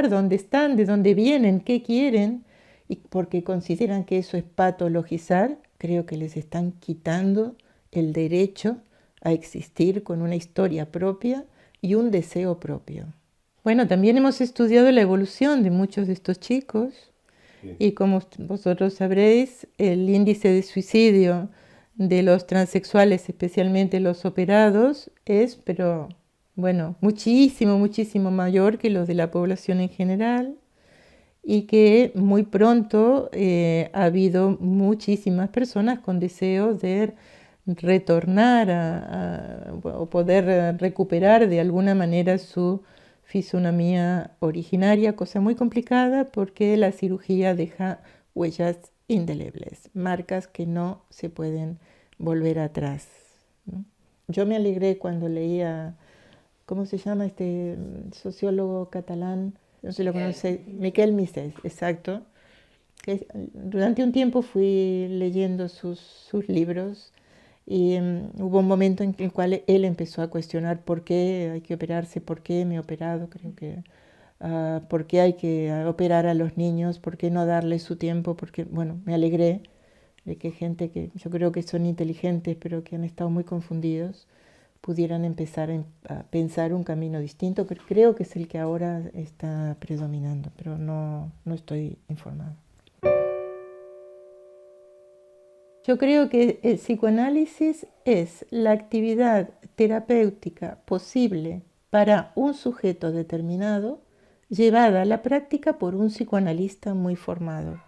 dónde están, de dónde vienen, qué quieren, y porque consideran que eso es patologizar, creo que les están quitando el derecho a existir con una historia propia y un deseo propio. Bueno, también hemos estudiado la evolución de muchos de estos chicos, sí. Y como vosotros sabréis, el índice de suicidio de los transexuales, especialmente los operados, es, pero bueno, muchísimo, muchísimo mayor que los de la población en general, y que muy pronto ha habido muchísimas personas con deseos de retornar o poder recuperar de alguna manera su fisonomía originaria, cosa muy complicada porque la cirugía deja huellas indelebles, marcas que no se pueden volver atrás, ¿no? Yo me alegré cuando leía, ¿cómo se llama este sociólogo catalán? No se lo conoce, Miquel Misés, exacto. Que durante un tiempo fui leyendo sus libros y hubo un momento en el cual él empezó a cuestionar por qué hay que operarse, por qué me he operado, creo que por qué hay que operar a los niños, por qué no darles su tiempo, porque, bueno, me alegré de que gente que yo creo que son inteligentes, pero que han estado muy confundidos, pudieran empezar a pensar un camino distinto, que creo que es el que ahora está predominando, pero no estoy informada. Yo creo que el psicoanálisis es la actividad terapéutica posible para un sujeto determinado, llevada a la práctica por un psicoanalista muy formado.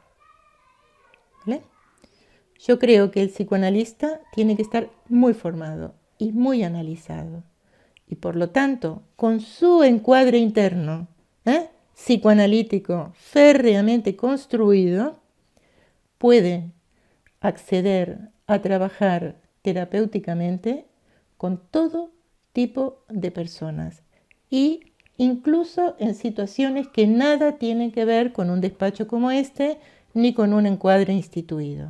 ¿Vale? Yo creo que el psicoanalista tiene que estar muy formado y muy analizado. Y por lo tanto, con su encuadre interno, psicoanalítico férreamente construido, puede acceder a trabajar terapéuticamente con todo tipo de personas y incluso en situaciones que nada tienen que ver con un despacho como este, ni con un encuadre instituido.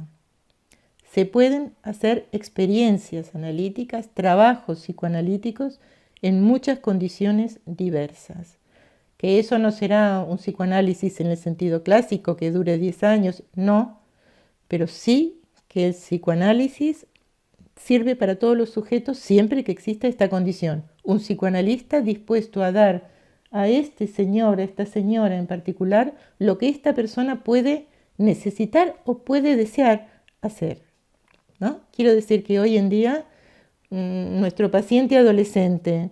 Se pueden hacer experiencias analíticas, trabajos psicoanalíticos en muchas condiciones diversas. Que eso no será un psicoanálisis en el sentido clásico que dure 10 años, no, pero sí que el psicoanálisis sirve para todos los sujetos siempre que exista esta condición. Un psicoanalista dispuesto a dar a este señor, a esta señora en particular, lo que esta persona puede necesitar o puede desear hacer, ¿no? Quiero decir que hoy en día nuestro paciente adolescente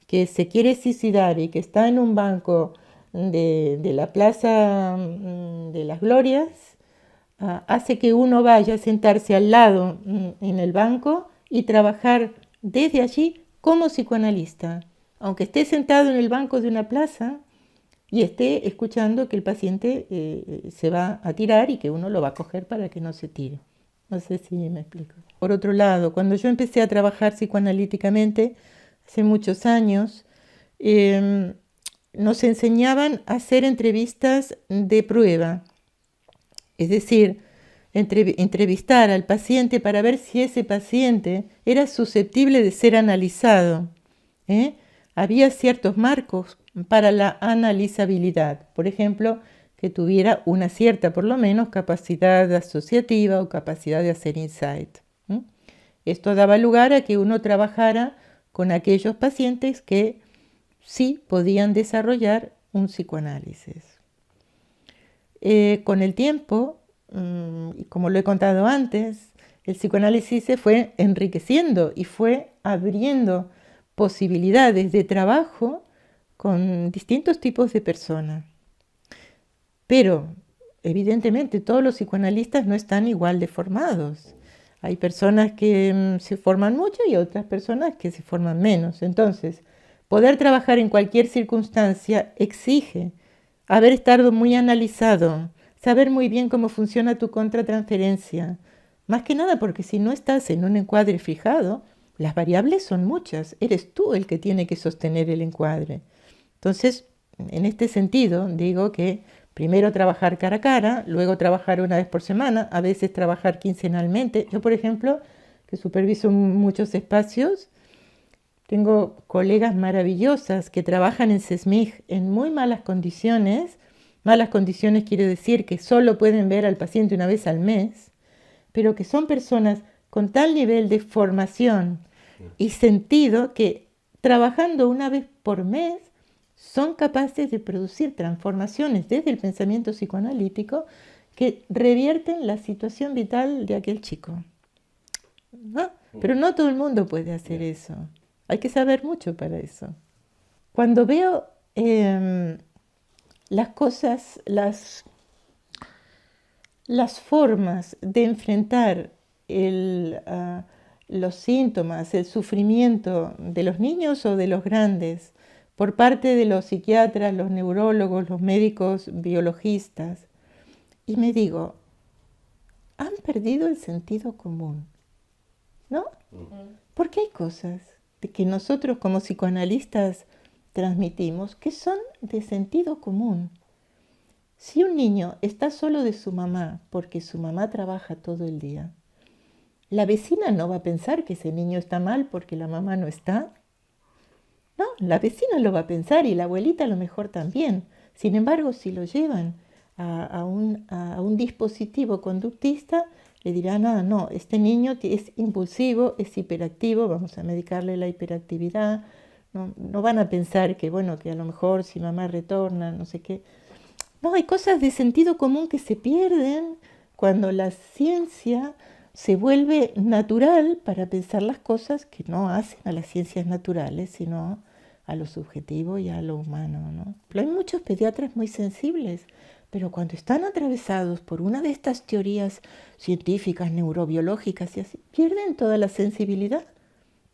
que se quiere suicidar y que está en un banco de la Plaza de las Glorias, hace que uno vaya a sentarse al lado en el banco y trabajar desde allí como psicoanalista, aunque esté sentado en el banco de una plaza y esté escuchando que el paciente se va a tirar y que uno lo va a coger para que no se tire. No sé si me explico. Por otro lado, cuando yo empecé a trabajar psicoanalíticamente, hace muchos años, nos enseñaban a hacer entrevistas de prueba. Es decir, entrevistar al paciente para ver si ese paciente era susceptible de ser analizado. Había ciertos marcos para la analizabilidad. Por ejemplo, que tuviera una cierta, por lo menos, capacidad asociativa o capacidad de hacer insight. Esto daba lugar a que uno trabajara con aquellos pacientes que sí podían desarrollar un psicoanálisis. Con el tiempo, y como lo he contado antes, el psicoanálisis se fue enriqueciendo y fue abriendo posibilidades de trabajo con distintos tipos de personas. Pero, evidentemente, todos los psicoanalistas no están igual de formados. Hay personas que se forman mucho y otras personas que se forman menos. Entonces, poder trabajar en cualquier circunstancia exige haber estado muy analizado, saber muy bien cómo funciona tu contratransferencia. Más que nada porque si no estás en un encuadre fijado, las variables son muchas. Eres tú el que tiene que sostener el encuadre. Entonces, en este sentido, digo que primero trabajar cara a cara, luego trabajar una vez por semana, a veces trabajar quincenalmente. Yo, por ejemplo, que superviso muchos espacios, tengo colegas maravillosas que trabajan en SESMIG en muy malas condiciones. Malas condiciones quiere decir que solo pueden ver al paciente una vez al mes, pero que son personas con tal nivel de formación y sentido que trabajando una vez por mes son capaces de producir transformaciones desde el pensamiento psicoanalítico que revierten la situación vital de aquel chico, ¿no? Pero no todo el mundo puede hacer eso. Hay que saber mucho para eso. Cuando veo las cosas, las formas de enfrentar los síntomas, el sufrimiento de los niños o de los grandes por parte de los psiquiatras, los neurólogos, los médicos biologistas, y me digo, han perdido el sentido común, ¿no? Porque hay cosas que nosotros como psicoanalistas transmitimos que son de sentido común. Si un niño está solo de su mamá porque su mamá trabaja todo el día, la vecina no va a pensar que ese niño está mal porque la mamá no está. No, la vecina lo va a pensar y la abuelita a lo mejor también. Sin embargo, si lo llevan a un dispositivo conductista, le dirán, no, este niño es impulsivo, es hiperactivo, vamos a medicarle la hiperactividad. No van a pensar que, bueno, que a lo mejor si mamá retorna, no sé qué. No, hay cosas de sentido común que se pierden cuando la ciencia se vuelve natural para pensar las cosas que no hacen a las ciencias naturales, sino a lo subjetivo y a lo humano, ¿no? Pero hay muchos pediatras muy sensibles, pero cuando están atravesados por una de estas teorías científicas, neurobiológicas y así, pierden toda la sensibilidad.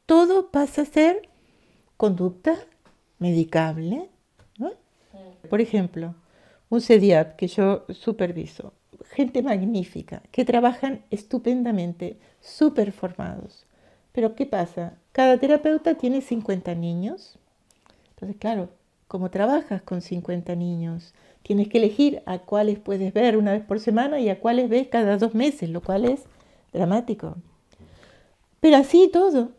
Todo pasa a ser conducta medicable, ¿no? Por ejemplo, un CEDIAP que yo superviso, gente magnífica, que trabajan estupendamente, súper formados. Pero ¿qué pasa? Cada terapeuta tiene 50 niños. Entonces, claro, cómo trabajas con 50 niños. Tienes que elegir a cuáles puedes ver una vez por semana y a cuáles ves cada 2 meses, lo cual es dramático. Pero así todo,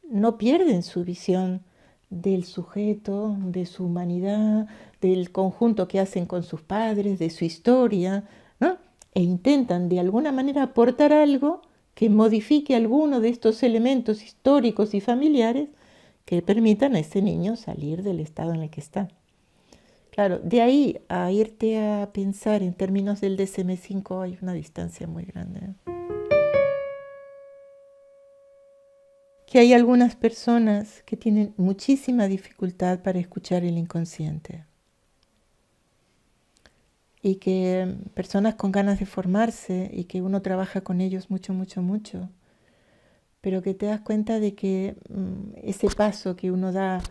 no pierden su visión del sujeto, de su humanidad, del conjunto que hacen con sus padres, de su historia, ¿no? E intentan de alguna manera aportar algo que modifique alguno de estos elementos históricos y familiares que permitan a ese niño salir del estado en el que está. Claro, de ahí a irte a pensar en términos del DSM-5 hay una distancia muy grande, ¿eh? Que hay algunas personas que tienen muchísima dificultad para escuchar el inconsciente y que personas con ganas de formarse y que uno trabaja con ellos mucho, mucho, mucho, pero que te das cuenta de que ese paso que uno da,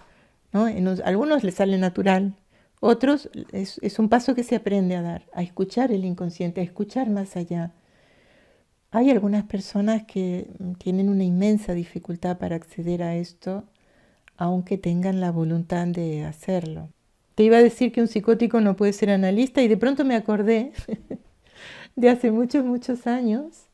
¿no? Algunos les sale natural, otros es un paso que se aprende a dar, a escuchar el inconsciente, a escuchar más allá. Hay algunas personas que tienen una inmensa dificultad para acceder a esto, aunque tengan la voluntad de hacerlo. Te iba a decir que un psicótico no puede ser analista y de pronto me acordé de hace muchos, muchos años,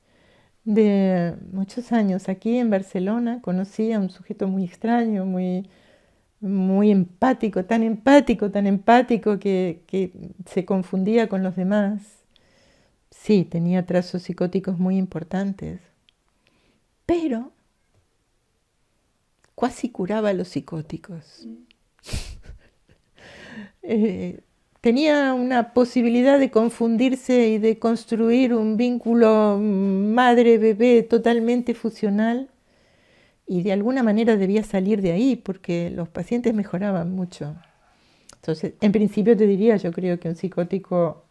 aquí en Barcelona, conocí a un sujeto muy extraño, muy empático, tan empático que se confundía con los demás. Sí, tenía trazos psicóticos muy importantes, pero casi curaba a los psicóticos. Tenía una posibilidad de confundirse y de construir un vínculo madre-bebé totalmente fusional y de alguna manera debía salir de ahí porque los pacientes mejoraban mucho. Entonces, en principio te diría, yo creo que un psicótico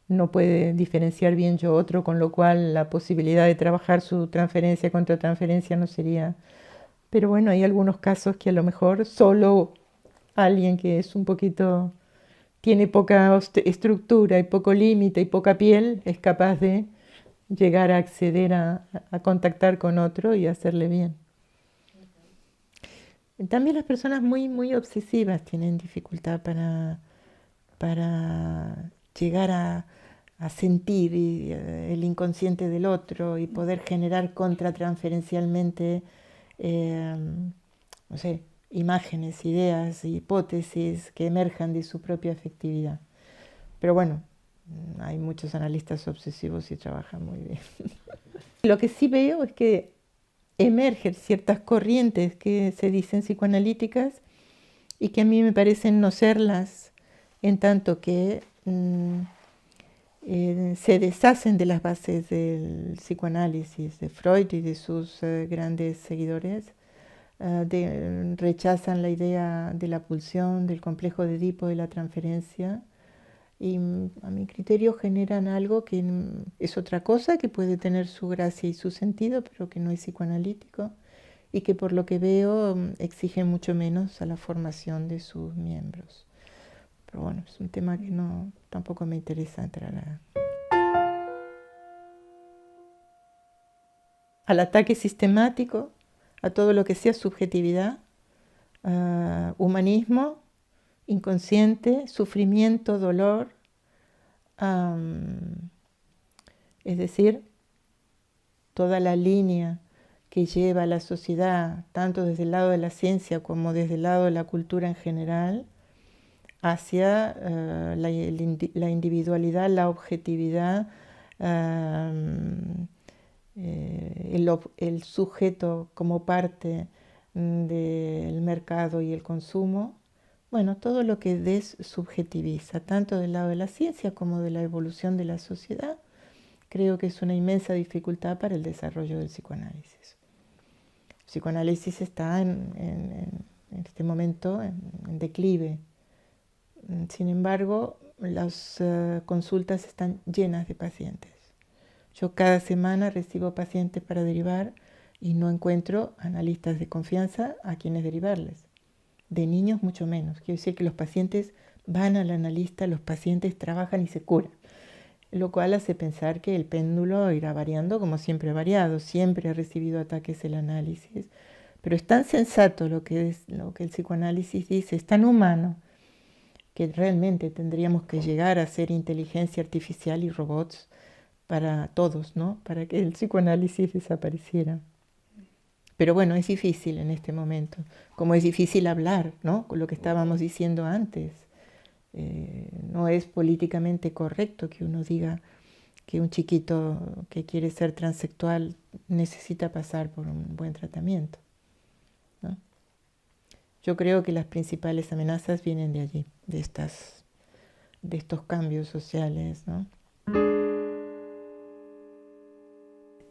no puede diferenciar bien yo otro, con lo cual la posibilidad de trabajar su transferencia contra transferencia no sería. Pero bueno, hay algunos casos que a lo mejor solo alguien que es un poquito, tiene poca estructura y poco límite y poca piel, es capaz de llegar a acceder a contactar con otro y hacerle bien. También las personas muy, muy obsesivas tienen dificultad para llegar a sentir el inconsciente del otro y poder generar contratransferencialmente, no sé, imágenes, ideas, hipótesis que emerjan de su propia afectividad. Pero bueno, hay muchos analistas obsesivos y trabajan muy bien. Lo que sí veo es que emergen ciertas corrientes que se dicen psicoanalíticas y que a mí me parecen no serlas, en tanto que se deshacen de las bases del psicoanálisis de Freud y de sus grandes seguidores, rechazan la idea de la pulsión, del complejo de Edipo, de la transferencia, y a mi criterio generan algo que es otra cosa, que puede tener su gracia y su sentido, pero que no es psicoanalítico, y que por lo que veo exige mucho menos a la formación de sus miembros. Pero bueno, es un tema que tampoco me interesa entrar al ataque sistemático, a todo lo que sea subjetividad, humanismo, inconsciente, sufrimiento, dolor, es decir, toda la línea que lleva a la sociedad, tanto desde el lado de la ciencia como desde el lado de la cultura en general, hacia la individualidad, la objetividad, el sujeto como parte del mercado y el consumo. Bueno, todo lo que desubjetiviza, tanto del lado de la ciencia como de la evolución de la sociedad, creo que es una inmensa dificultad para el desarrollo del psicoanálisis. El psicoanálisis está en este momento en declive. Sin embargo, las consultas están llenas de pacientes. Yo cada semana recibo pacientes para derivar y no encuentro analistas de confianza a quienes derivarles. De niños mucho menos. Quiero decir que los pacientes van al analista, los pacientes trabajan y se curan. Lo cual hace pensar que el péndulo irá variando como siempre ha variado. Siempre ha recibido ataques el análisis, Pero es tan sensato lo que el psicoanálisis dice, es tan humano, que realmente tendríamos que llegar a ser inteligencia artificial y robots para todos, ¿no? Para que el psicoanálisis desapareciera. Pero bueno, es difícil en este momento, como es difícil hablar, ¿no? Con lo que estábamos diciendo antes. No es políticamente correcto que uno diga que un chiquito que quiere ser transexual necesita pasar por un buen tratamiento, ¿no? Yo creo que las principales amenazas vienen de allí, de estos cambios sociales, ¿no?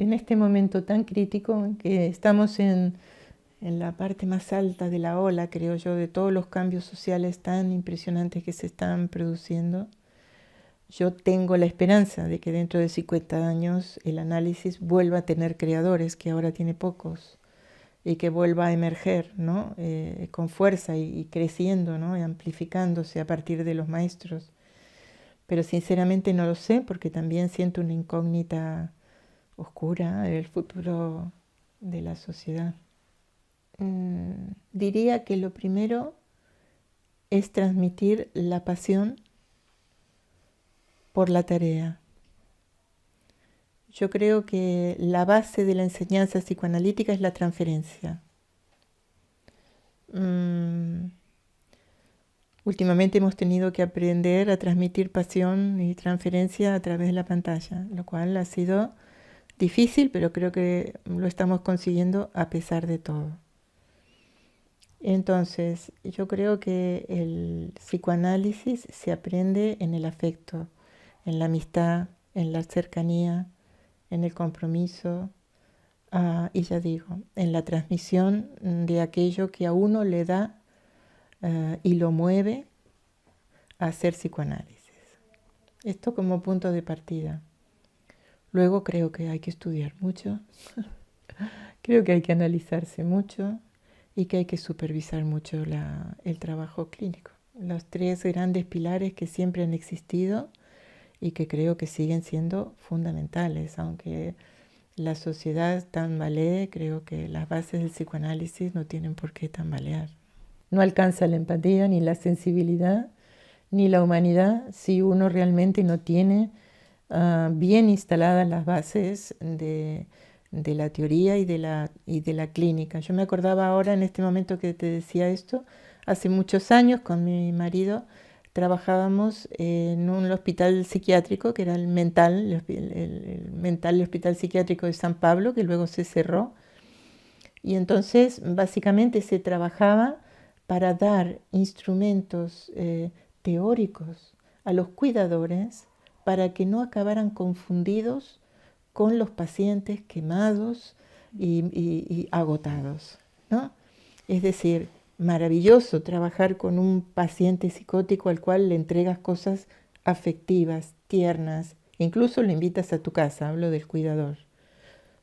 En este momento tan crítico en que estamos en la parte más alta de la ola, creo yo, de todos los cambios sociales tan impresionantes que se están produciendo, yo tengo la esperanza de que dentro de 50 años el análisis vuelva a tener creadores, que ahora tiene pocos, y que vuelva a emerger, ¿no? Con fuerza y creciendo, ¿no? Y amplificándose a partir de los maestros. Pero sinceramente no lo sé, porque también siento una incógnita oscura del futuro de la sociedad. Diría que lo primero es transmitir la pasión por la tarea. Yo creo que la base de la enseñanza psicoanalítica es la transferencia. Últimamente hemos tenido que aprender a transmitir pasión y transferencia a través de la pantalla, lo cual ha sido difícil, pero creo que lo estamos consiguiendo a pesar de todo. Entonces, yo creo que el psicoanálisis se aprende en el afecto, en la amistad, en la cercanía, en el compromiso, y ya digo, en la transmisión de aquello que a uno le da y lo mueve a hacer psicoanálisis. Esto como punto de partida. Luego creo que hay que estudiar mucho, creo que hay que analizarse mucho y que hay que supervisar mucho el trabajo clínico. Los tres grandes pilares que siempre han existido y que creo que siguen siendo fundamentales, aunque la sociedad tambalee, creo que las bases del psicoanálisis no tienen por qué tambalear. No alcanza la empatía, ni la sensibilidad, ni la humanidad si uno realmente no tiene bien instaladas las bases de la teoría y de la clínica. Yo me acordaba ahora, en este momento que te decía esto, hace muchos años con mi marido trabajábamos en un hospital psiquiátrico que era el mental, el hospital psiquiátrico de San Pablo, que luego se cerró. Y entonces básicamente se trabajaba para dar instrumentos teóricos a los cuidadores para que no acabaran confundidos con los pacientes quemados y agotados, ¿no? Es decir, maravilloso trabajar con un paciente psicótico al cual le entregas cosas afectivas, tiernas, incluso lo invitas a tu casa, hablo del cuidador.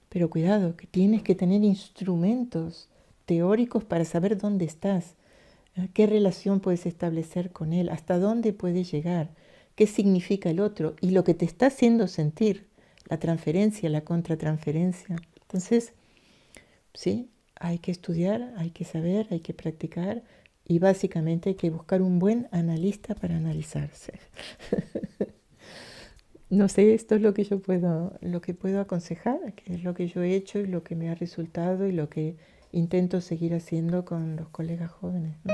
Pero cuidado, que tienes que tener instrumentos teóricos para saber dónde estás, qué relación puedes establecer con él, hasta dónde puedes llegar, qué significa el otro y lo que te está haciendo sentir, la transferencia, la contratransferencia. Entonces, sí, hay que estudiar, hay que saber, hay que practicar y básicamente hay que buscar un buen analista para analizarse. No sé, esto es lo que puedo aconsejar, que es lo que yo he hecho y lo que me ha resultado y lo que intento seguir haciendo con los colegas jóvenes, ¿no?